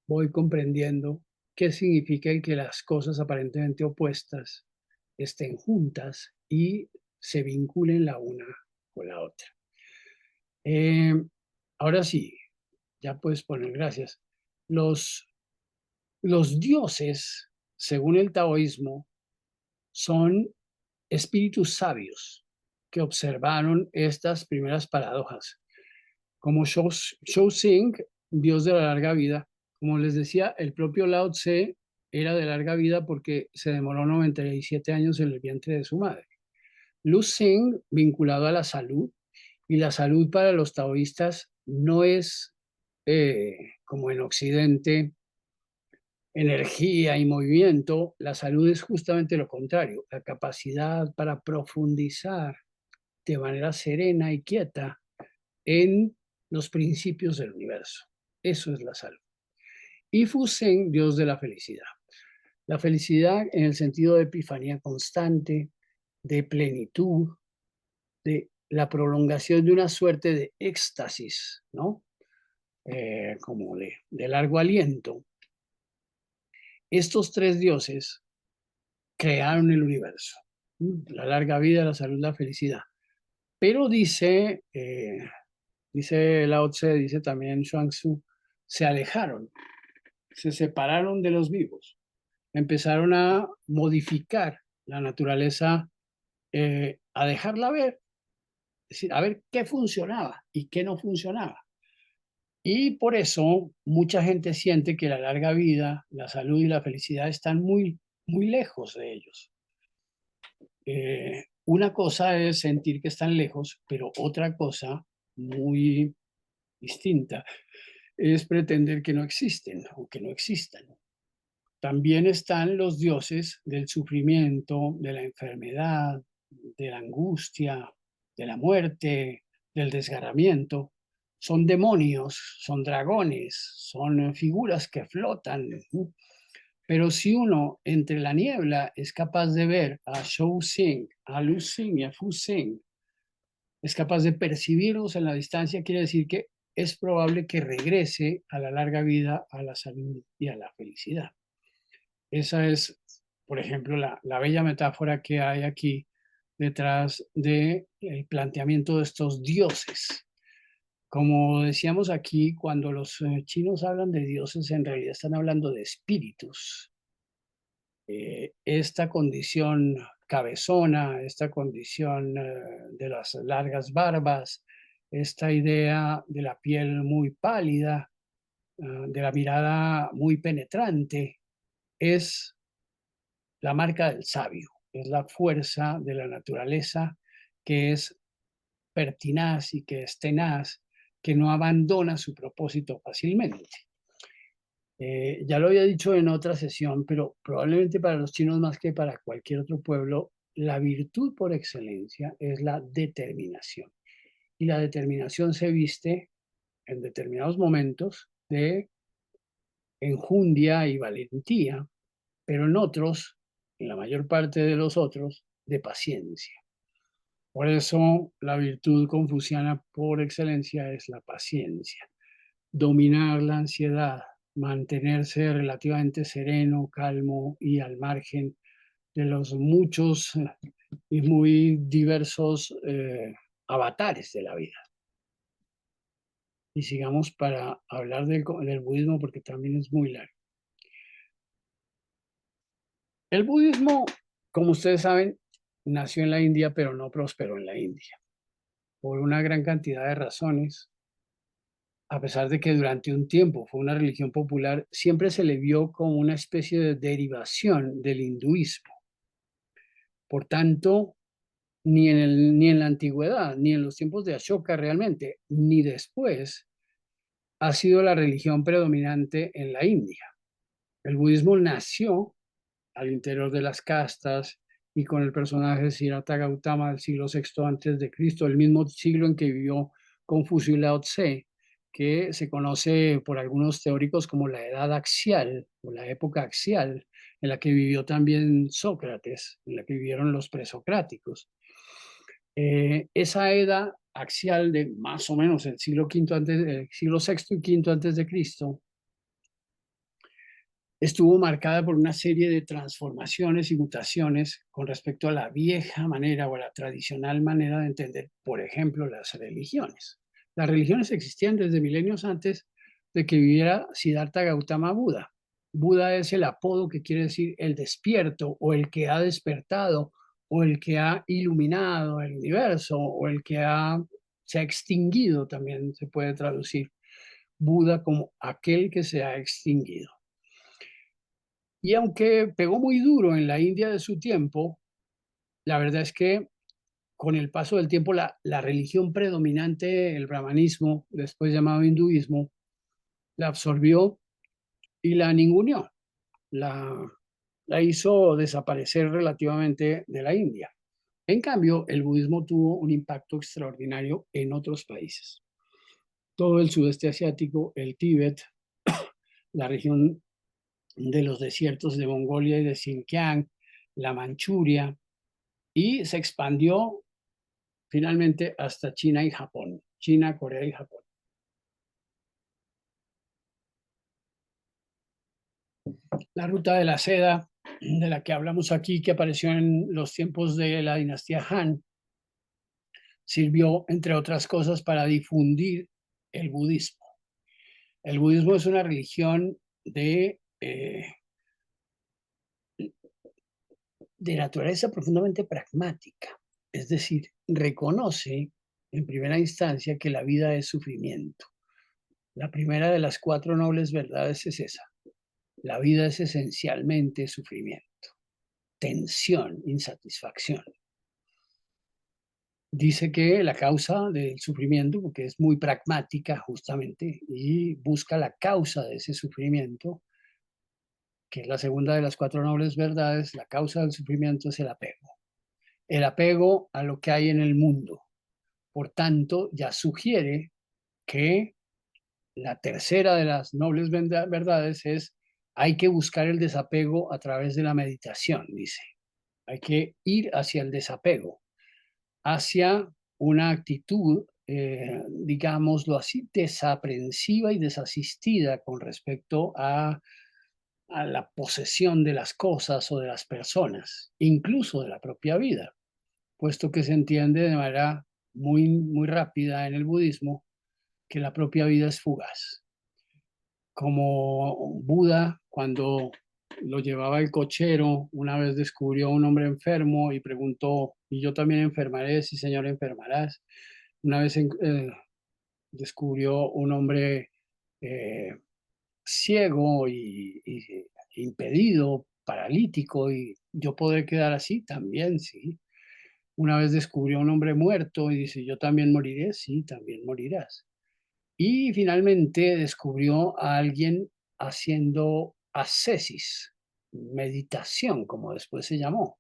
voy comprendiendo qué significa que las cosas aparentemente opuestas estén juntas y se vinculen la una con la otra. Eh, ahora sí, ya puedes poner gracias. Los, los dioses, según el taoísmo, son espíritus sabios que observaron estas primeras paradojas. Como Shou Xing, dios de la larga vida, como les decía, el propio Lao Tse era de larga vida porque se demoró 97 años en el vientre de su madre. Lu Xing, vinculado a la salud, y la salud para los taoístas no es como en Occidente, energía y movimiento. La salud es justamente lo contrario, la capacidad para profundizar de manera serena y quieta en los principios del universo. Eso es la salud. Y Fusen, dios de la felicidad. La felicidad en el sentido de epifanía constante, de plenitud, de la prolongación de una suerte de éxtasis, ¿no? Como de largo aliento. Estos tres dioses crearon el universo. La larga vida, la salud, la felicidad. Pero dice Lao Tse, dice también Chuang-Tzu, se alejaron, se separaron de los vivos, empezaron a modificar la naturaleza, a dejarla ver, es decir, a ver qué funcionaba y qué no funcionaba. Y por eso mucha gente siente que la larga vida, la salud y la felicidad están muy, muy lejos de ellos. Una cosa es sentir que están lejos, pero otra cosa muy distinta es pretender que no existen o que no existan. También están los dioses del sufrimiento, de la enfermedad, de la angustia, de la muerte, del desgarramiento. Son demonios, son dragones, son figuras que flotan. Pero si uno entre la niebla es capaz de ver a Shou Xing, a Lu Xing y a Fu Xing, es capaz de percibirlos en la distancia, quiere decir que es probable que regrese a la larga vida, a la salud y a la felicidad. Esa es, por ejemplo, la bella metáfora que hay aquí detrás del planteamiento de estos dioses. Como decíamos aquí, cuando los chinos hablan de dioses, en realidad están hablando de espíritus. Esta condición cabezona, esta condición de las largas barbas, esta idea de la piel muy pálida, de la mirada muy penetrante, es la marca del sabio, es la fuerza de la naturaleza que es pertinaz y que es tenaz, que no abandona su propósito fácilmente. Ya lo había dicho en otra sesión, pero probablemente para los chinos más que para cualquier otro pueblo, la virtud por excelencia es la determinación. Y la determinación se viste en determinados momentos de enjundia y valentía, pero en otros, en la mayor parte de los otros, de paciencia. Por eso la virtud confuciana por excelencia es la paciencia. Dominar la ansiedad, mantenerse relativamente sereno, calmo y al margen de los muchos y muy diversos avatares de la vida. Y sigamos para hablar del budismo porque también es muy largo. El budismo, como ustedes saben, nació en la India, pero no prosperó en la India, por una gran cantidad de razones. a pesar de que durante un tiempo fue una religión popular, siempre se le vio como una especie de derivación del hinduismo. Por tanto, ni en la antigüedad, ni en los tiempos de Ashoka realmente, ni después, ha sido la religión predominante en la India. El budismo nació al interior de las castas y con el personaje de Siddhartha Gautama del siglo VI antes de Cristo, el mismo siglo en que vivió Confucio y Lao Tse, que se conoce por algunos teóricos como la edad axial o la época axial, en la que vivió también Sócrates, en la que vivieron los presocráticos. Esa edad axial de más o menos el siglo V antes, el siglo VI y V antes de Cristo, estuvo marcada por una serie de transformaciones y mutaciones con respecto a la vieja manera o a la tradicional manera de entender, por ejemplo, las religiones. Las religiones existían desde milenios antes de que viviera Siddhartha Gautama Buda. Buda es el apodo que quiere decir el despierto o el que ha despertado o el que ha iluminado el universo o el que se ha extinguido, también se puede traducir Buda como aquel que se ha extinguido. Y aunque pegó muy duro en la India de su tiempo, la verdad es que con el paso del tiempo la religión predominante, el brahmanismo, después llamado hinduismo, la absorbió y la ninguneó, la, la hizo desaparecer relativamente de la India. En cambio, el budismo tuvo un impacto extraordinario en otros países. Todo el sudeste asiático, el Tíbet, la región de los desiertos de Mongolia y de Xinjiang, la Manchuria, y se expandió finalmente hasta China y Japón, China, Corea y Japón. La ruta de la seda, de la que hablamos aquí, que apareció en los tiempos de la dinastía Han, sirvió, entre otras cosas, para difundir el budismo. El budismo es una religión de naturaleza profundamente pragmática, es decir, reconoce en primera instancia que la vida es sufrimiento. La primera de las cuatro nobles verdades es esa. La vida es esencialmente sufrimiento, tensión, insatisfacción. Dice que la causa del sufrimiento, porque es muy pragmática justamente, y busca la causa de ese sufrimiento, que es la segunda de las cuatro nobles verdades, la causa del sufrimiento es el apego a lo que hay en el mundo. Por tanto, ya sugiere que la tercera de las nobles verdades es hay que buscar el desapego a través de la meditación, dice. Hay que ir hacia el desapego, hacia una actitud, digámoslo así, desaprensiva y desasistida con respecto a la posesión de las cosas o de las personas, incluso de la propia vida, puesto que se entiende de manera muy rápida en el budismo que la propia vida es fugaz. Como Buda, cuando lo llevaba el cochero, una vez descubrió a un hombre enfermo y preguntó, ¿y yo también enfermaré? Sí, señor, enfermarás. Una vez descubrió un hombre eh, ciego y impedido, paralítico, y yo podré quedar así también, sí. Una vez descubrió a un hombre muerto y dice, yo también moriré, sí, también morirás. Y finalmente descubrió a alguien haciendo ascesis, meditación, como después se llamó,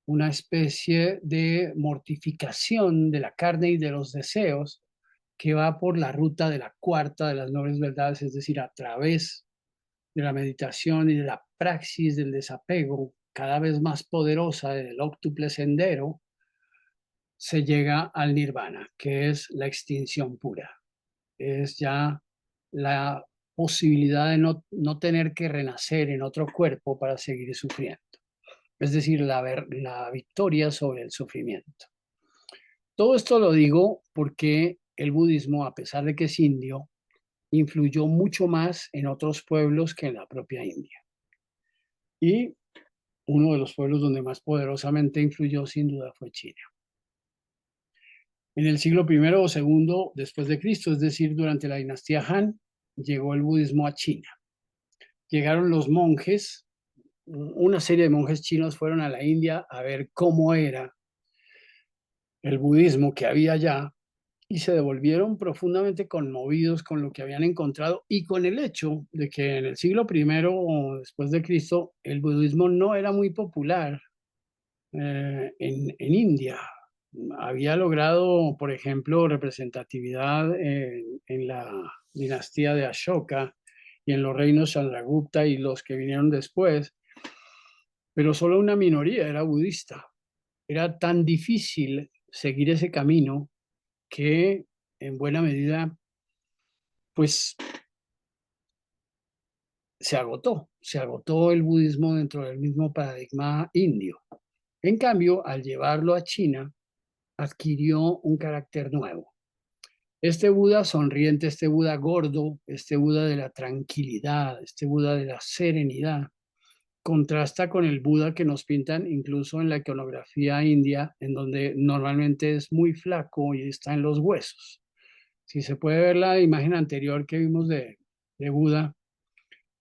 una especie de mortificación de la carne y de los deseos que va por la ruta de la cuarta de las nobles verdades, es decir, a través de la meditación y de la praxis del desapego cada vez más poderosa del óctuple sendero, se llega al nirvana, que es la extinción pura. Es ya la posibilidad de no tener que renacer en otro cuerpo para seguir sufriendo. Es decir, la victoria sobre el sufrimiento. Todo esto lo digo porque el budismo, a pesar de que es indio, influyó mucho más en otros pueblos que en la propia India. Y uno de los pueblos donde más poderosamente influyó, sin duda, fue China. En el siglo primero o segundo después de Cristo, es decir, durante la dinastía Han, llegó el budismo a China. Llegaron los monjes, una serie de monjes chinos fueron a la India a ver cómo era el budismo que había allá y se devolvieron profundamente conmovidos con lo que habían encontrado y con el hecho de que en el siglo primero o después de Cristo el budismo no era muy popular en India. Había logrado, por ejemplo, representatividad en la dinastía de Ashoka y en los reinos Chandragupta y los que vinieron después, pero solo una minoría era budista. Era tan difícil seguir ese camino que en buena medida, pues se agotó el budismo dentro del mismo paradigma indio. En cambio, al llevarlo a China, adquirió un carácter nuevo. Este Buda sonriente, este Buda gordo, este Buda de la tranquilidad, este Buda de la serenidad, contrasta con el Buda que nos pintan incluso en la iconografía india, en donde normalmente es muy flaco y está en los huesos. Si se puede ver la imagen anterior que vimos de Buda,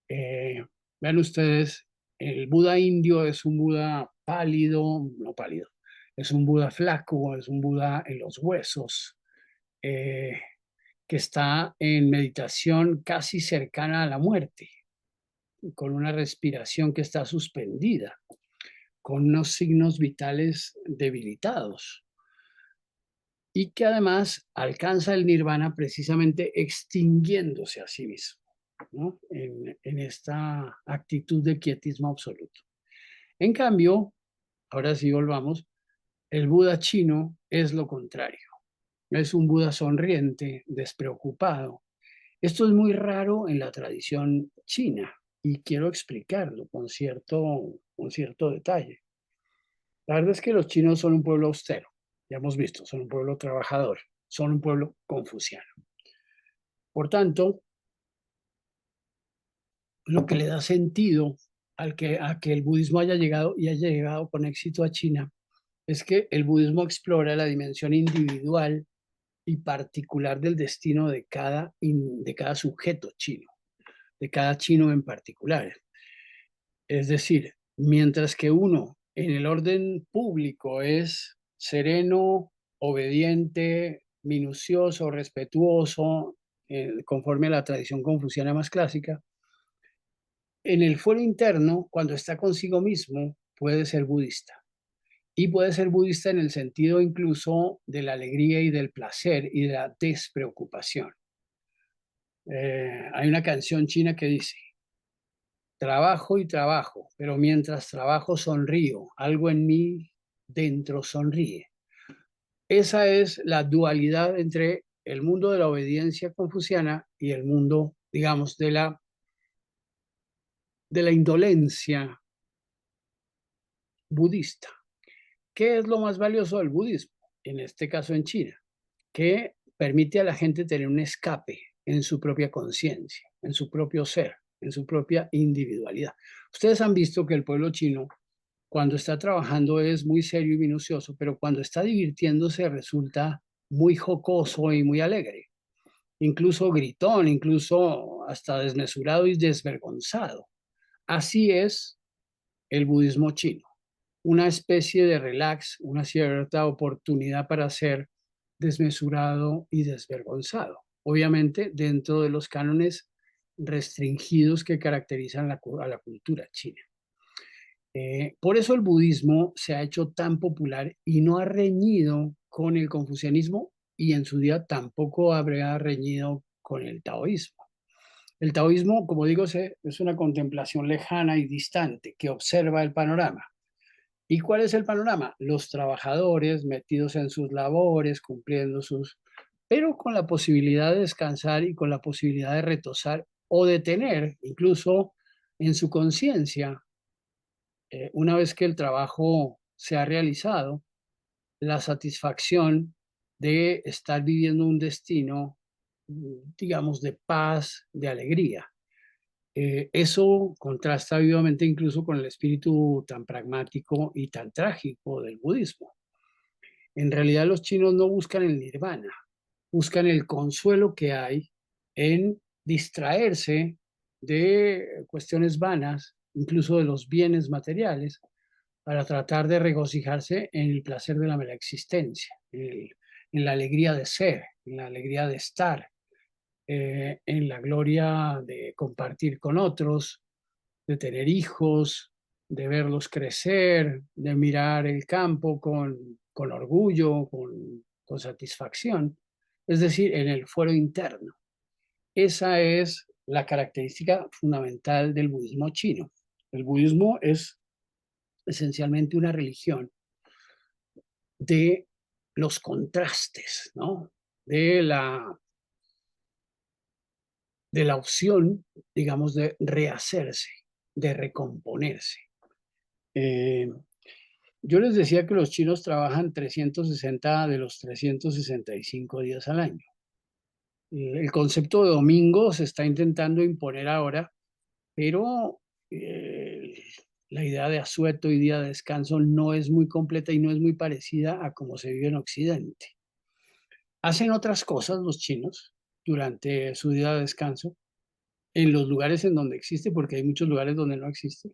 eh, vean ustedes, el Buda indio es un Buda pálido, no pálido, es un Buda flaco, es un Buda en los huesos, eh, que está en meditación casi cercana a la muerte, con una respiración que está suspendida, con unos signos vitales debilitados y que además alcanza el nirvana precisamente extinguiéndose a sí mismo, ¿no? En esta actitud de quietismo absoluto. En cambio, ahora sí volvamos, el Buda chino es lo contrario. Es un Buda sonriente, despreocupado. Esto es muy raro en la tradición china y quiero explicarlo con cierto detalle. La verdad es que los chinos son un pueblo austero, ya hemos visto, son un pueblo trabajador, son un pueblo confuciano. Por tanto, lo que le da sentido a que el budismo haya llegado y haya llegado con éxito a China es que el budismo explora la dimensión individual y particular del destino de cada sujeto chino, de cada chino en particular. Es decir, mientras que uno en el orden público es sereno, obediente, minucioso, respetuoso, conforme a la tradición confuciana más clásica, en el fuero interno, cuando está consigo mismo, puede ser budista. Y puede ser budista en el sentido incluso de la alegría y del placer y de la despreocupación. Hay una canción china que dice, trabajo y trabajo, pero mientras trabajo sonrío, algo en mí dentro sonríe. Esa es la dualidad entre el mundo de la obediencia confuciana y el mundo, digamos, de la indolencia budista. ¿Qué es lo más valioso del budismo? En este caso en China, que permite a la gente tener un escape en su propia conciencia, en su propio ser, en su propia individualidad. Ustedes han visto que el pueblo chino, cuando está trabajando, es muy serio y minucioso, pero cuando está divirtiéndose resulta muy jocoso y muy alegre, incluso gritón, incluso hasta desmesurado y desvergonzado. Así es el budismo chino, una especie de relax, una cierta oportunidad para ser desmesurado y desvergonzado. Obviamente dentro de los cánones restringidos que caracterizan a la cultura china. Por eso el budismo se ha hecho tan popular y no ha reñido con el confucianismo y en su día tampoco habría reñido con el taoísmo. El taoísmo, como digo, es una contemplación lejana y distante que observa el panorama. ¿Y cuál es el panorama? Los trabajadores metidos en sus labores, cumpliendo sus, pero con la posibilidad de descansar y con la posibilidad de retosar o de tener incluso en su conciencia, una vez que el trabajo se ha realizado, la satisfacción de estar viviendo un destino, digamos, de paz, de alegría. Eso contrasta vivamente incluso con el espíritu tan pragmático y tan trágico del budismo. En realidad los chinos no buscan el nirvana, buscan el consuelo que hay en distraerse de cuestiones vanas, incluso de los bienes materiales, para tratar de regocijarse en el placer de la mera existencia, en la alegría de ser, en la alegría de estar, en la gloria de compartir con otros, de tener hijos, de verlos crecer, de mirar el campo con orgullo, con satisfacción, es decir, en el fuero interno. Esa es la característica fundamental del budismo chino. El budismo es esencialmente una religión de los contrastes, ¿no? De de la opción, digamos, de rehacerse, de recomponerse. Eh, yo les decía que los chinos trabajan 360 de los 365 días al año. El concepto de domingo se está intentando imponer ahora, pero eh, la idea de asueto y día de descanso no es muy completa y no es muy parecida a cómo se vive en Occidente. Hacen otras cosas los chinos durante su día de descanso, en los lugares en donde existe, porque hay muchos lugares donde no existe,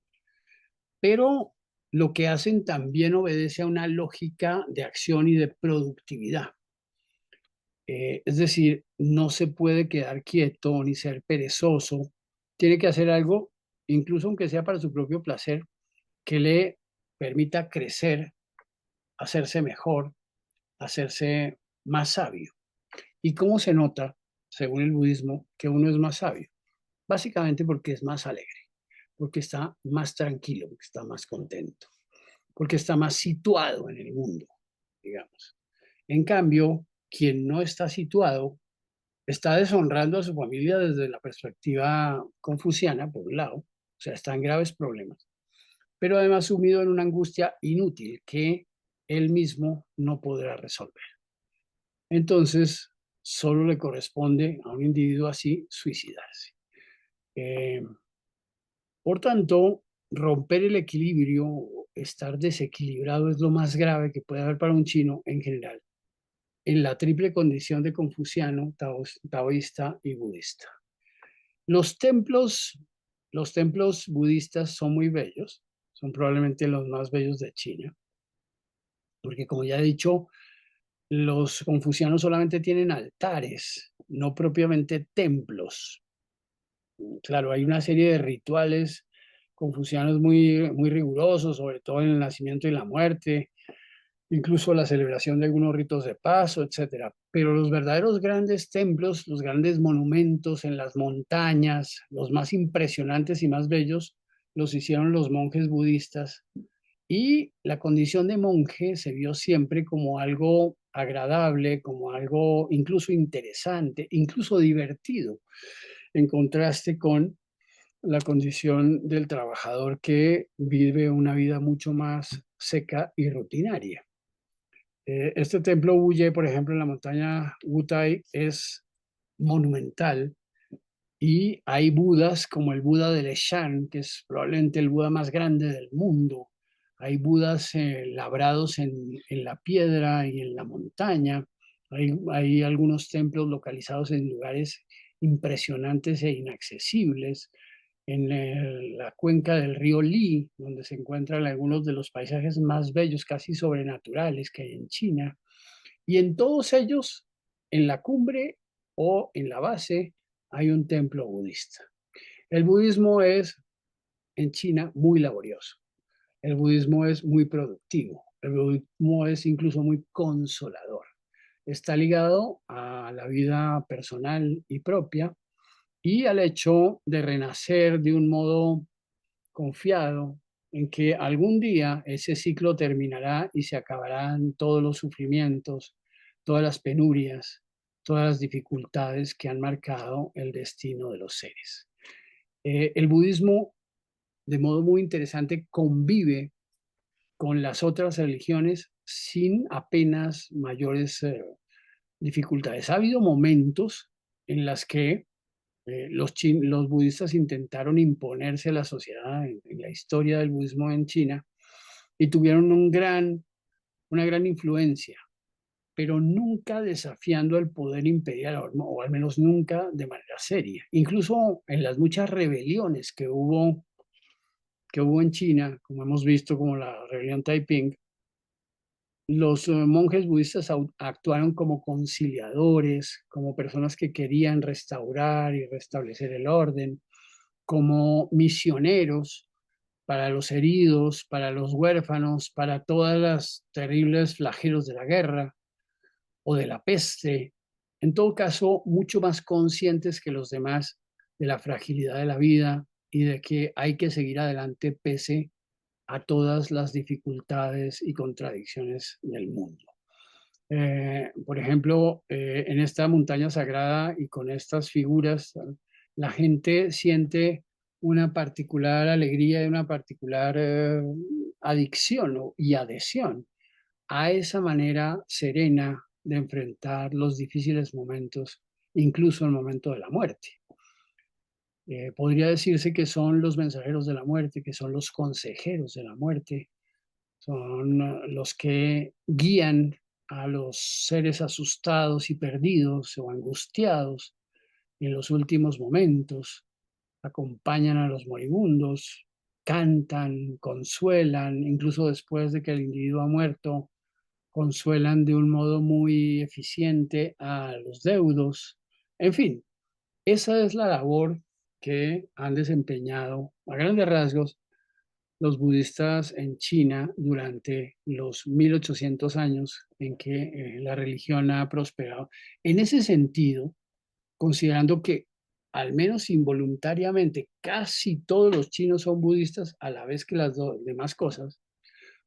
pero lo que hacen también obedece a una lógica de acción y de productividad. Es decir, no se puede quedar quieto ni ser perezoso, tiene que hacer algo, incluso aunque sea para su propio placer, que le permita crecer, hacerse mejor, hacerse más sabio. ¿Y cómo se nota, según el budismo, que uno es más sabio? Básicamente porque es más alegre, porque está más tranquilo, porque está más contento, porque está más situado en el mundo, digamos. En cambio, quien no está situado está deshonrando a su familia desde la perspectiva confuciana, por un lado, o sea, está en graves problemas, pero además sumido en una angustia inútil que él mismo no podrá resolver. Entonces, solo le corresponde a un individuo así suicidarse. Eh, por tanto, romper el equilibrio, estar desequilibrado es lo más grave que puede haber para un chino en general, en la triple condición de confuciano, taoísta y budista. Los templos, los templos budistas son muy bellos, son probablemente los más bellos de China, porque como ya he dicho, los confucianos solamente tienen altares, no propiamente templos. Claro, hay una serie de rituales confucianos muy rigurosos, sobre todo en el nacimiento y la muerte, incluso la celebración de algunos ritos de paso, etcétera. Pero los verdaderos grandes templos, los grandes monumentos en las montañas, los más impresionantes y más bellos, los hicieron los monjes budistas. Y la condición de monje se vio siempre como algo agradable, como algo incluso interesante, incluso divertido, en contraste con la condición del trabajador que vive una vida mucho más seca y rutinaria. Este templo Wuye, por ejemplo, en la montaña Wutai, es monumental y hay budas como el Buda de Leshan, que es probablemente el Buda más grande del mundo. Hay budas labrados en la piedra y en la montaña. Hay algunos templos localizados en lugares impresionantes e inaccesibles. En la cuenca del río Li, donde se encuentran algunos de los paisajes más bellos, casi sobrenaturales que hay en China. Y en todos ellos, en la cumbre o en la base, hay un templo budista. El budismo es en China muy laborioso. El budismo es muy productivo. El budismo es incluso muy consolador. Está ligado a la vida personal y propia y al hecho de renacer de un modo confiado en que algún día ese ciclo terminará y se acabarán todos los sufrimientos, todas las penurias, todas las dificultades que han marcado el destino de los seres. El budismo, de modo muy interesante, convive con las otras religiones sin apenas mayores dificultades. Ha habido momentos en las que los budistas intentaron imponerse a la sociedad en la historia del budismo en China y tuvieron una gran influencia. pero nunca desafiando el poder imperial, o al menos nunca de manera seria. Incluso en las muchas rebeliones que hubo en China, como hemos visto, como la rebelión Taiping, los monjes budistas actuaron como conciliadores, como personas que querían restaurar y restablecer el orden, como misioneros para los heridos, para los huérfanos, para todas las terribles flagelos de la guerra o de la peste. En todo caso, mucho más conscientes que los demás de la fragilidad de la vida y de que hay que seguir adelante pese a todas las dificultades y contradicciones del mundo. Por ejemplo, en esta montaña sagrada y con estas figuras, la gente siente una particular alegría y una particular adicción y adhesión a esa manera serena de enfrentar los difíciles momentos, incluso el momento de la muerte. Podría decirse que son los mensajeros de la muerte, que son los consejeros de la muerte, son los que guían a los seres asustados y perdidos o angustiados en los últimos momentos, acompañan a los moribundos, cantan, consuelan, incluso después de que el individuo ha muerto, consuelan de un modo muy eficiente a los deudos. En fin, esa es la labor que han desempeñado a grandes rasgos los budistas en China durante los 1800 años en que la religión ha prosperado. En ese sentido, considerando que al menos involuntariamente casi todos los chinos son budistas a la vez que las demás cosas,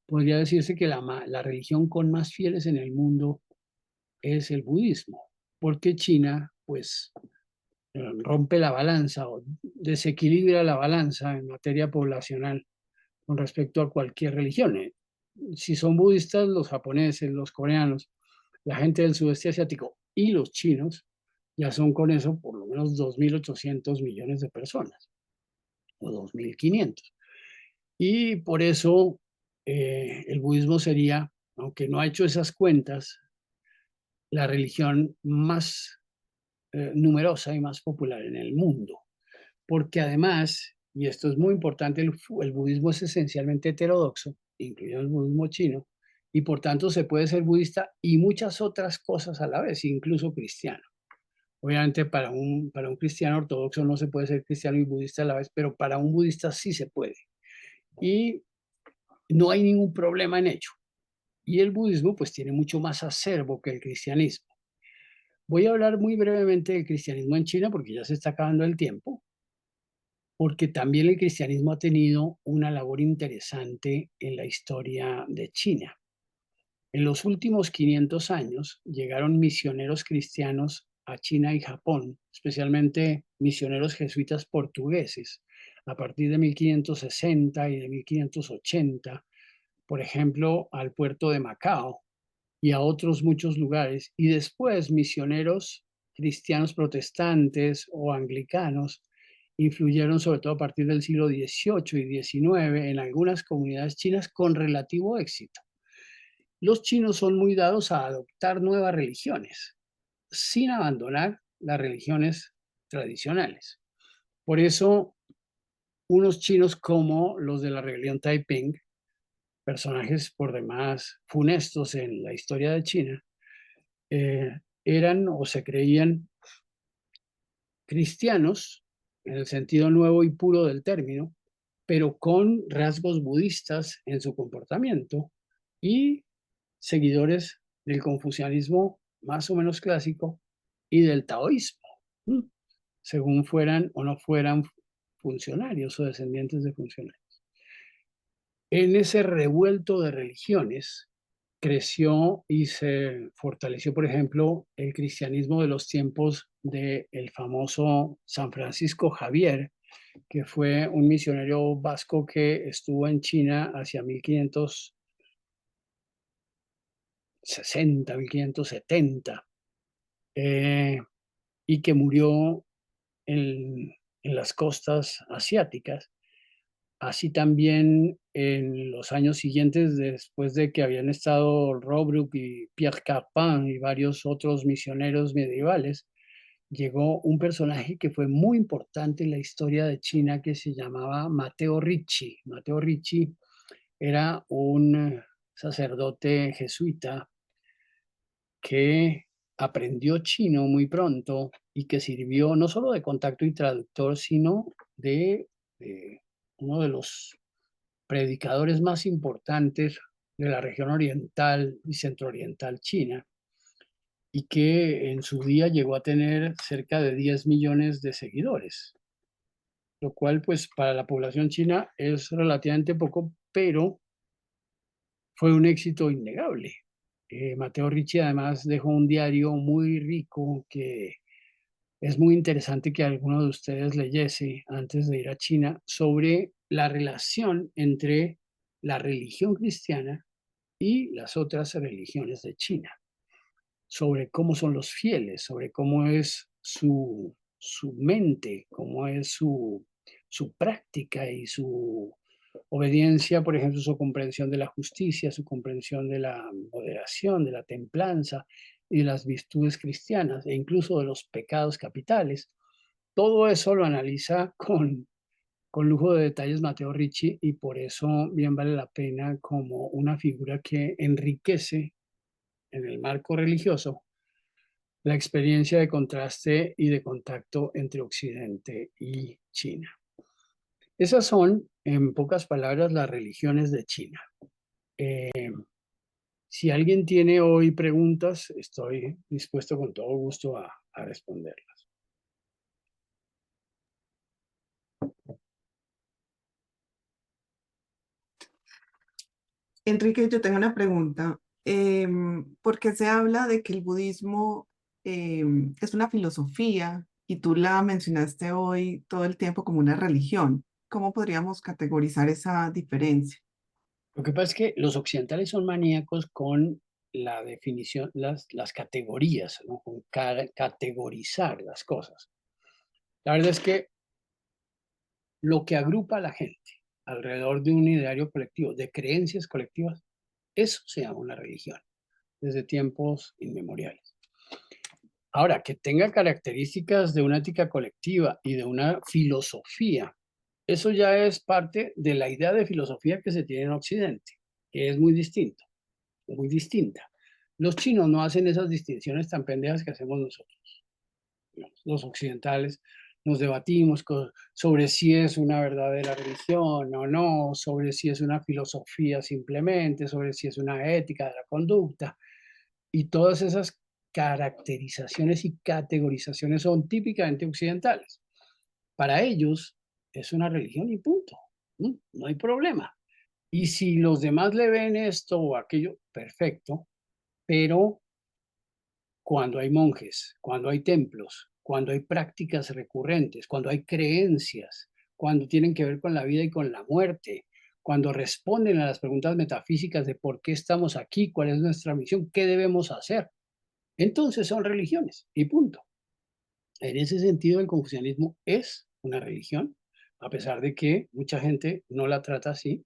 podría decirse que la religión con más fieles en el mundo es el budismo, porque China pues rompe la balanza o desequilibra la balanza en materia poblacional con respecto a cualquier religión. Si son budistas, los japoneses, los coreanos, la gente del sudeste asiático y los chinos, ya son con eso por lo menos 2.800 millones de personas o 2.500. Y por eso el budismo sería, aunque no ha hecho esas cuentas, la religión más numerosa y más popular en el mundo. Porque además, y esto es muy importante, el budismo es esencialmente heterodoxo, incluido el budismo chino, y por tanto se puede ser budista y muchas otras cosas a la vez, incluso cristiano. Obviamente para un cristiano ortodoxo no se puede ser cristiano y budista a la vez, pero para un budista sí se puede. Y no hay ningún problema en ello. Y el budismo pues tiene mucho más acervo que el cristianismo. Voy a hablar muy brevemente del cristianismo en China porque ya se está acabando el tiempo, porque también el cristianismo ha tenido una labor interesante en la historia de China. En los últimos 500 años llegaron misioneros cristianos a China y Japón, especialmente misioneros jesuitas portugueses, a partir de 1560 y de 1580, por ejemplo, al puerto de Macao y a otros muchos lugares, y después misioneros cristianos protestantes o anglicanos influyeron sobre todo a partir del siglo XVIII y XIX en algunas comunidades chinas con relativo éxito. Los chinos son muy dados a adoptar nuevas religiones sin abandonar las religiones tradicionales. Por eso, unos chinos como los de la rebelión Taiping, personajes por demás funestos en la historia de China, eran o se creían cristianos en el sentido nuevo y puro del término, pero con rasgos budistas en su comportamiento y seguidores del confucianismo más o menos clásico y del taoísmo, según fueran o no fueran funcionarios o descendientes de funcionarios. En ese revuelto de religiones creció y se fortaleció, por ejemplo, el cristianismo de los tiempos del famoso San Francisco Javier, que fue un misionero vasco que estuvo en China hacia 1560, 1570, y que murió en las costas asiáticas. Así también en los años siguientes, después de que habían estado Robruk y Pierre Carpin y varios otros misioneros medievales, llegó un personaje que fue muy importante en la historia de China que se llamaba Matteo Ricci. Matteo Ricci era un sacerdote jesuita que aprendió chino muy pronto y que sirvió no solo de contacto y traductor, sino de uno de los predicadores más importantes de la región oriental y centrooriental china, y que en su día llegó a tener cerca de 10 millones de seguidores, lo cual pues para la población china es relativamente poco, pero fue un éxito innegable. Matteo Ricci además dejó un diario muy rico que es muy interesante que alguno de ustedes leyese antes de ir a China sobre la relación entre la religión cristiana y las otras religiones de China, sobre cómo son los fieles, sobre cómo es su mente, cómo es su práctica y su obediencia, por ejemplo, su comprensión de la justicia, su comprensión de la moderación, de la templanza y de las virtudes cristianas e incluso de los pecados capitales. Todo eso lo analiza con lujo de detalles Matteo Ricci y por eso bien vale la pena como una figura que enriquece en el marco religioso la experiencia de contraste y de contacto entre Occidente y China. Esas son, en pocas palabras, las religiones de China. Eh, si alguien tiene hoy preguntas, estoy dispuesto con todo gusto a responderlas. Enrique, yo tengo una pregunta. ¿Por qué se habla de que el budismo es una filosofía y tú la mencionaste hoy todo el tiempo como una religión? ¿Cómo podríamos categorizar esa diferencia? Lo que pasa es que los occidentales son maníacos con la definición, las categorías, ¿no? Con categorizar las cosas. La verdad es que lo que agrupa a la gente alrededor de un ideario colectivo, de creencias colectivas, eso se llama una religión, desde tiempos inmemoriales. Ahora, que tenga características de una ética colectiva y de una filosofía, eso ya es parte de la idea de filosofía que se tiene en Occidente, que es muy distinto, muy distinta. Los chinos no hacen esas distinciones tan pendejas que hacemos nosotros. Los occidentales nos debatimos sobre si es una verdadera religión o no, sobre si es una filosofía simplemente, sobre si es una ética de la conducta. Y todas esas caracterizaciones y categorizaciones son típicamente occidentales. Para ellos es una religión y punto. No hay problema. Y si los demás le ven esto o aquello, perfecto, pero cuando hay monjes, cuando hay templos, cuando hay prácticas recurrentes, cuando hay creencias, cuando tienen que ver con la vida y con la muerte, cuando responden a las preguntas metafísicas de por qué estamos aquí, cuál es nuestra misión, qué debemos hacer, entonces son religiones y punto. En ese sentido, el confucianismo es una religión, a pesar de que mucha gente no la trata así,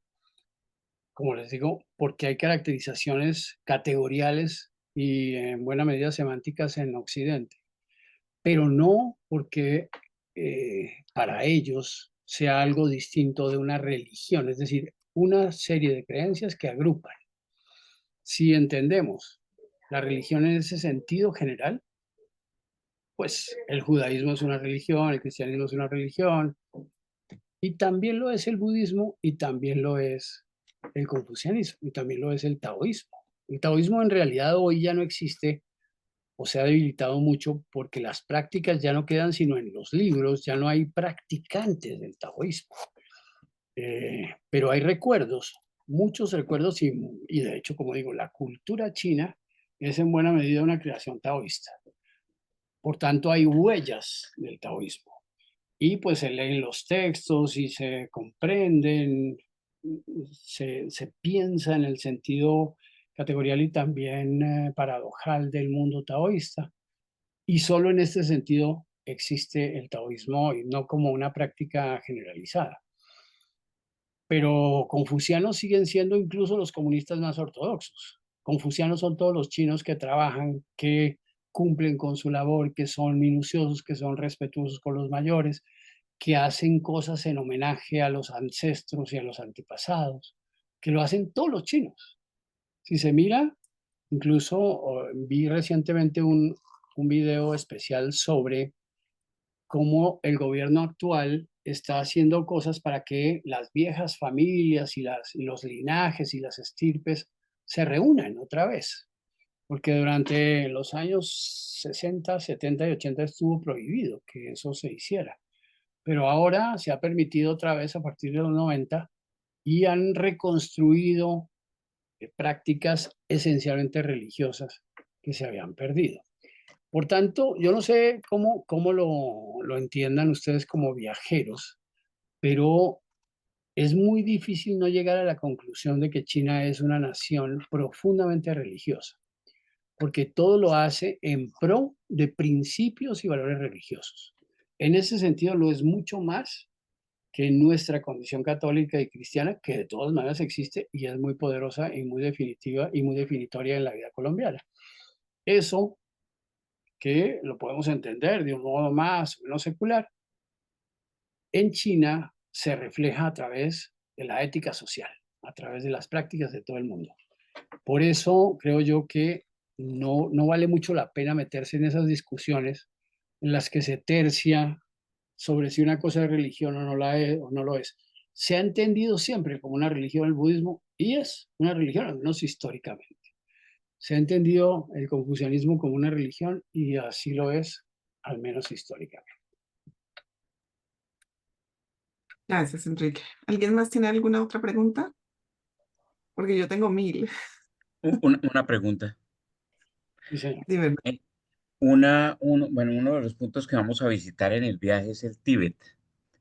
como les digo, porque hay caracterizaciones categoriales y en buena medida semánticas en Occidente, pero no porque para ellos sea algo distinto de una religión, es decir, una serie de creencias que agrupan. Si entendemos la religión en ese sentido general, pues el judaísmo es una religión, el cristianismo es una religión, y también lo es el budismo, y también lo es el confucianismo, y también lo es el taoísmo. El taoísmo en realidad hoy ya no existe o se ha debilitado mucho porque las prácticas ya no quedan sino en los libros, ya no hay practicantes del taoísmo. Pero hay recuerdos, muchos recuerdos, y de hecho, como digo, la cultura china es en buena medida una creación taoísta. Por tanto, hay huellas del taoísmo. Y pues se leen los textos y se comprenden, se piensa en el sentido categorial y también paradojal del mundo taoísta. Y solo en este sentido existe el taoísmo y no como una práctica generalizada. pero confucianos siguen siendo incluso los comunistas más ortodoxos. Confucianos son todos los chinos que trabajan, que cumplen con su labor, que son minuciosos, que son respetuosos con los mayores, que hacen cosas en homenaje a los ancestros y a los antepasados, que lo hacen todos los chinos. Si se mira, incluso vi recientemente un video especial sobre cómo el gobierno actual está haciendo cosas para que las viejas familias y los linajes y las estirpes se reúnan otra vez, porque durante los años 60, 70 y 80 estuvo prohibido que eso se hiciera, pero ahora se ha permitido otra vez a partir de los 90 y han reconstruido prácticas esencialmente religiosas que se habían perdido. Por tanto, yo no sé cómo lo entiendan ustedes como viajeros, pero es muy difícil no llegar a la conclusión de que China es una nación profundamente religiosa, porque todo lo hace en pro de principios y valores religiosos. En ese sentido, lo es mucho más que nuestra condición católica y cristiana, que de todas maneras existe y es muy poderosa y muy definitiva y muy definitoria en la vida colombiana. Eso que lo podemos entender de un modo más o menos secular, en China se refleja a través de la ética social, a través de las prácticas de todo el mundo. Por eso creo yo que no vale mucho la pena meterse en esas discusiones en las que se tercia sobre si una cosa es religión o no, la es, o no lo es. Se ha entendido siempre como una religión el budismo y es una religión, al menos históricamente. Se ha entendido el confucianismo como una religión y así lo es, al menos históricamente. Gracias, Enrique. ¿Alguien más tiene alguna otra pregunta? Porque yo tengo mil. Una pregunta. Sí, señor. Dime. Eh, bueno, uno de los puntos que vamos a visitar en el viaje es el Tíbet.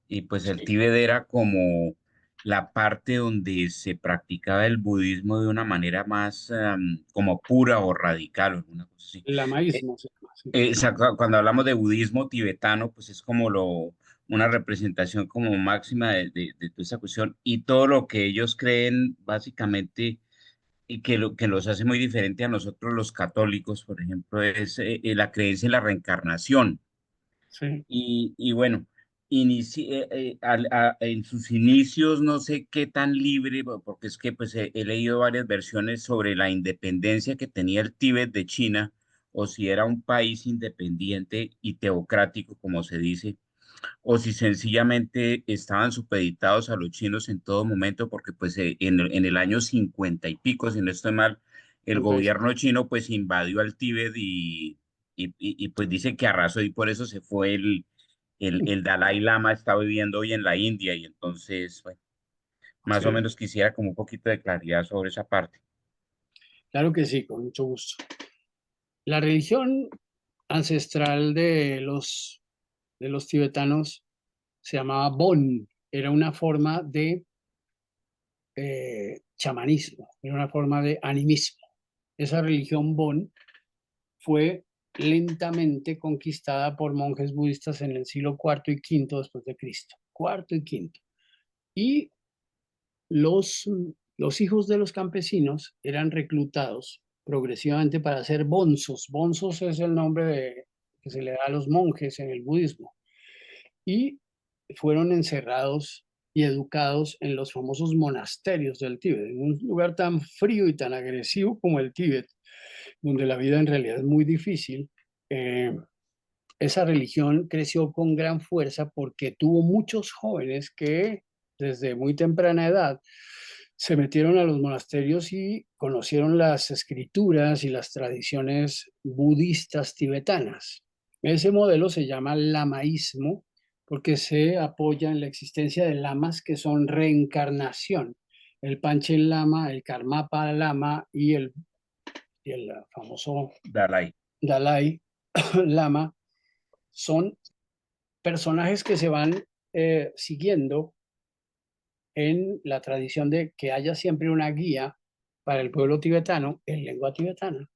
Y pues el Sí. Tíbet era como la parte donde se practicaba el budismo de una manera más como pura o radical o alguna cosa así. El Eh, lamaísmo se llama, sí. Cuando hablamos de budismo tibetano, pues es como una representación como máxima de toda esa cuestión y todo lo que ellos creen básicamente y que los hace muy diferente a nosotros los católicos, por ejemplo, es la creencia en la reencarnación. Sí, Y bueno, en sus inicios no sé qué tan libre, porque es que pues he leído varias versiones sobre la independencia que tenía el Tíbet de China, o si era un país independiente y teocrático, como se dice, o si sencillamente estaban supeditados a los chinos en todo momento, porque pues en el año 50 y pico, si no estoy mal, el 56. gobierno chino pues invadió al Tíbet pues dice que arrasó y por eso se fue el Dalai Lama, está viviendo hoy en la India y entonces, bueno, más o Sí, menos quisiera como un poquito de claridad sobre esa parte. claro que sí, con mucho gusto. La religión ancestral de los tibetanos se llamaba Bon. Era una forma de chamanismo, era una forma de animismo. Esa religión Bon fue lentamente conquistada por monjes budistas en el siglo cuarto y quinto después de Cristo. Cuarto y quinto. Y los, los hijos de los campesinos eran reclutados progresivamente para ser bonzos. Bonzos es el nombre que se le da a los monjes en el budismo. Y fueron encerrados y educados en los famosos monasterios del Tíbet, en un lugar tan frío y tan agresivo como el Tíbet, donde la vida en realidad es muy difícil. Eh, esa religión creció con gran fuerza porque tuvo muchos jóvenes que desde muy temprana edad se metieron a los monasterios y conocieron las escrituras y las tradiciones budistas tibetanas. Ese modelo se llama lamaísmo porque se apoya en la existencia de lamas que son reencarnación. El Panchen Lama, el Karmapa Lama y el famoso Dalai. Dalai Lama son personajes que se van siguiendo en la tradición de que haya siempre una guía para el pueblo tibetano en lengua tibetana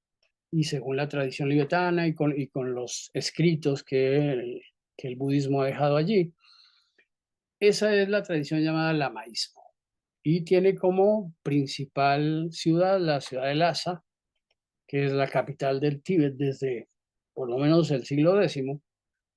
y según la tradición tibetana y con los escritos que el budismo ha dejado allí. Esa es la tradición llamada lamaísmo. y tiene como principal ciudad la ciudad de Lhasa, que es la capital del Tíbet desde por lo menos el siglo X,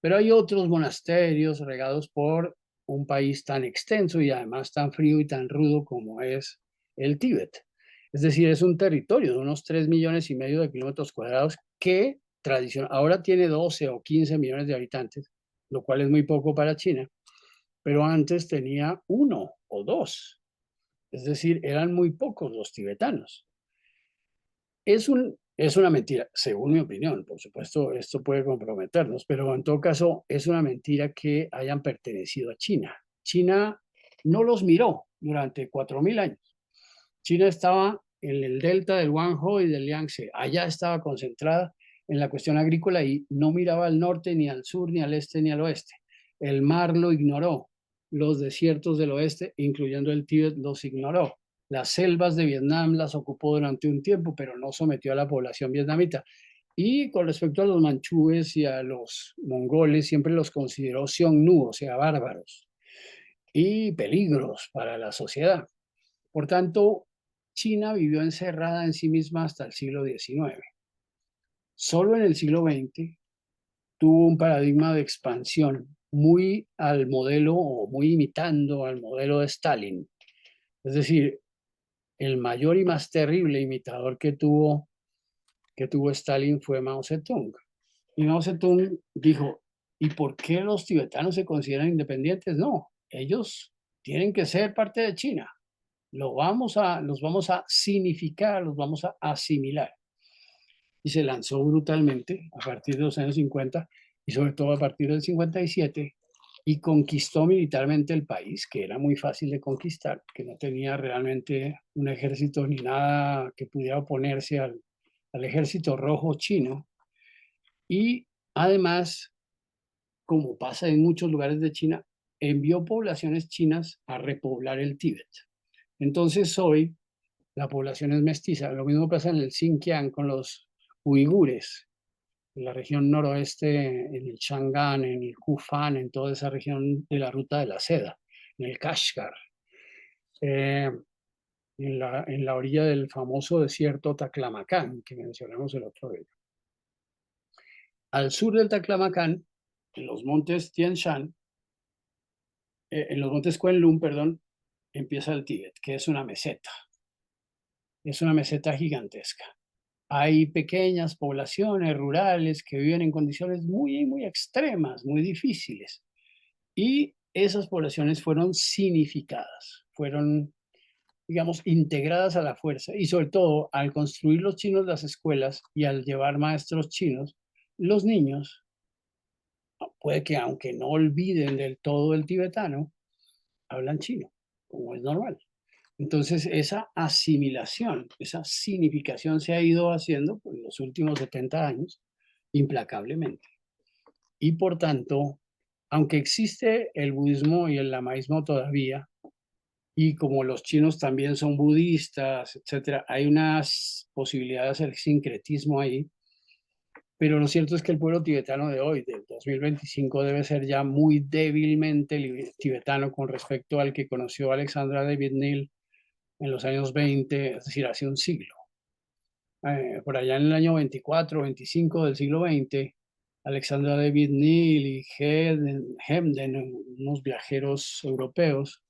pero hay otros monasterios regados por un país tan extenso y además tan frío y tan rudo como es el Tíbet. Es decir, es un territorio de unos 3,5 millones de kilómetros cuadrados que ahora tiene 12 o 15 millones de habitantes, lo cual es muy poco para China, pero antes tenía 1 o 2. Es decir, eran muy pocos los tibetanos. Es una mentira, según mi opinión. Por supuesto, esto puede comprometernos, pero en todo caso es una mentira que hayan pertenecido a China. China no los miró durante 4.000 años. China estaba en el delta del Huanghe y del Yangtze. Allá estaba concentrada en la cuestión agrícola y no miraba al norte, ni al sur, ni al este, ni al oeste. El mar lo ignoró. Los desiertos del oeste, incluyendo el Tíbet, los ignoró. Las selvas de Vietnam las ocupó durante un tiempo, pero no sometió a la población vietnamita. Y con respecto a los manchúes y a los mongoles, siempre los consideró xiongnu, o sea, bárbaros, y peligros para la sociedad. Por tanto, China vivió encerrada en sí misma hasta el siglo XIX. Solo en el siglo XX tuvo un paradigma de expansión muy al modelo o muy imitando al modelo de Stalin. Es decir, el mayor y más terrible imitador que tuvo Stalin fue Mao Zedong. Y Mao Zedong dijo, ¿y por qué los tibetanos se consideran independientes? No, ellos tienen que ser parte de China. Los vamos a significar, los vamos a asimilar. Y se lanzó brutalmente a partir de los años 50 y sobre todo a partir del 57 y conquistó militarmente el país, que era muy fácil de conquistar, que no tenía realmente un ejército ni nada que pudiera oponerse al ejército rojo chino. Y además, como pasa en muchos lugares de China, envió poblaciones chinas a repoblar el Tíbet. Entonces hoy la población es mestiza. Lo mismo pasa en el Xinjiang con los uigures, en la región noroeste, en el Shangan, en el Kufan, en toda esa región de la Ruta de la Seda, en el Kashgar, eh, en la orilla del famoso desierto Taklamakan, que mencionamos el otro día. Al sur del Taklamakan, en los montes Tian Shan, en los montes Kunlun, perdón, empieza el Tíbet, que es una meseta. Es una meseta gigantesca. Hay pequeñas poblaciones rurales que viven en condiciones muy, muy extremas, muy difíciles. Y esas poblaciones fueron significadas, fueron, digamos, integradas a la fuerza. Y sobre todo, al construir los chinos las escuelas y al llevar maestros chinos, los niños, puede que aunque no olviden del todo el tibetano, hablan chino, como es normal. Entonces, esa asimilación, esa significación se ha ido haciendo en los últimos 70 años implacablemente. Y por tanto, aunque existe el budismo y el lamaísmo todavía, y como los chinos también son budistas, etcétera, hay unas posibilidades de hacer sincretismo ahí, pero lo cierto es que el pueblo tibetano de hoy, del 2025, debe ser ya muy débilmente tibetano con respecto al que conoció Alexandra David Neal en los años 20, es decir, hace un siglo. Por allá en el año 24, 25 del siglo XX, Alexandra David Neal y Hemden, unos viajeros europeos,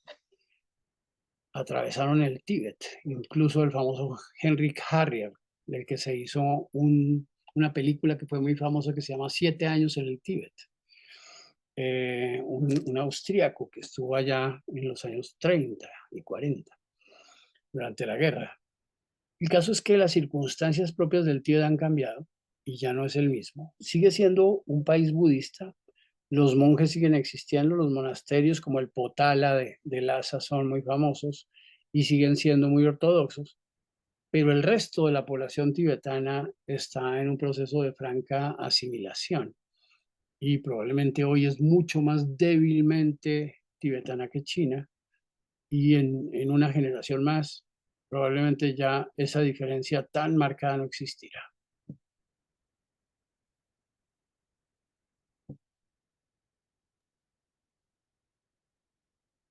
atravesaron el Tíbet, incluso el famoso Henrik Harrier, del que se hizo una película que fue muy famosa que se llama 7 años en el Tíbet. Un austríaco que estuvo allá en los años 30 y 40, durante la guerra. El caso es que las circunstancias propias del Tíbet han cambiado y ya no es el mismo. Sigue siendo un país budista, los monjes siguen existiendo, los monasterios como el Potala de Lhasa son muy famosos y siguen siendo muy ortodoxos, pero el resto de la población tibetana está en un proceso de franca asimilación y probablemente hoy es mucho más débilmente tibetana que China y en una generación más probablemente ya esa diferencia tan marcada no existirá.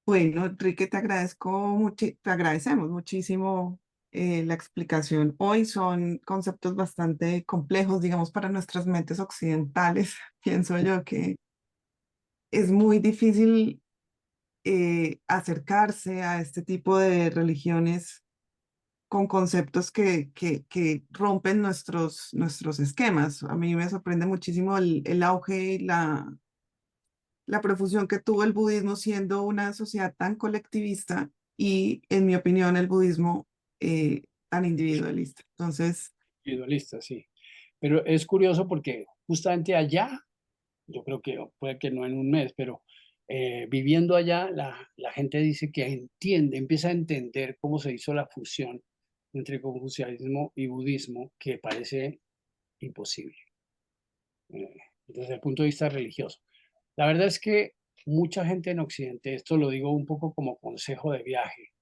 Bueno, Enrique, te agradecemos muchísimo la explicación. Hoy son conceptos bastante complejos, digamos, para nuestras mentes occidentales. Pienso yo que es muy difícil acercarse a este tipo de religiones con conceptos que rompen nuestros esquemas. A mí me sorprende muchísimo el auge y la profusión que tuvo el budismo siendo una sociedad tan colectivista y, en mi opinión, el budismo tan individualista. Entonces, Individualista, sí. Pero es curioso porque justamente allá, yo creo que puede que no en un mes, pero viviendo allá, la gente dice que entiende, empieza a entender cómo se hizo la fusión entre confucianismo y budismo, que parece imposible eh, desde el punto de vista religioso. La verdad es que mucha gente en Occidente, esto lo digo un poco como consejo de viaje,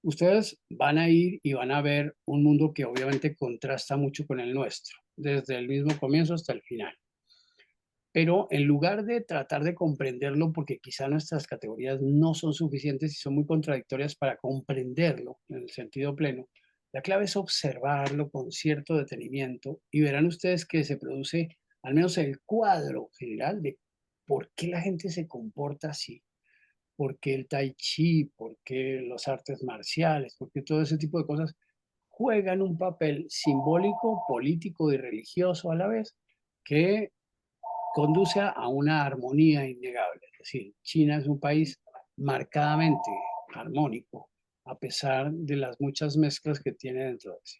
ustedes van a ir y van a ver un mundo que obviamente contrasta mucho con el nuestro, desde el mismo comienzo hasta el final. Pero en lugar de tratar de comprenderlo, porque quizá nuestras categorías no son suficientes y son muy contradictorias para comprenderlo en el sentido pleno, la clave es observarlo con cierto detenimiento y verán ustedes que se produce al menos el cuadro general de por qué la gente se comporta así, por qué el tai chi, por qué los artes marciales, por qué todo ese tipo de cosas juegan un papel simbólico, político y religioso a la vez que conduce a una armonía innegable. Es decir, China es un país marcadamente armónico, a pesar de las muchas mezclas que tiene dentro de sí.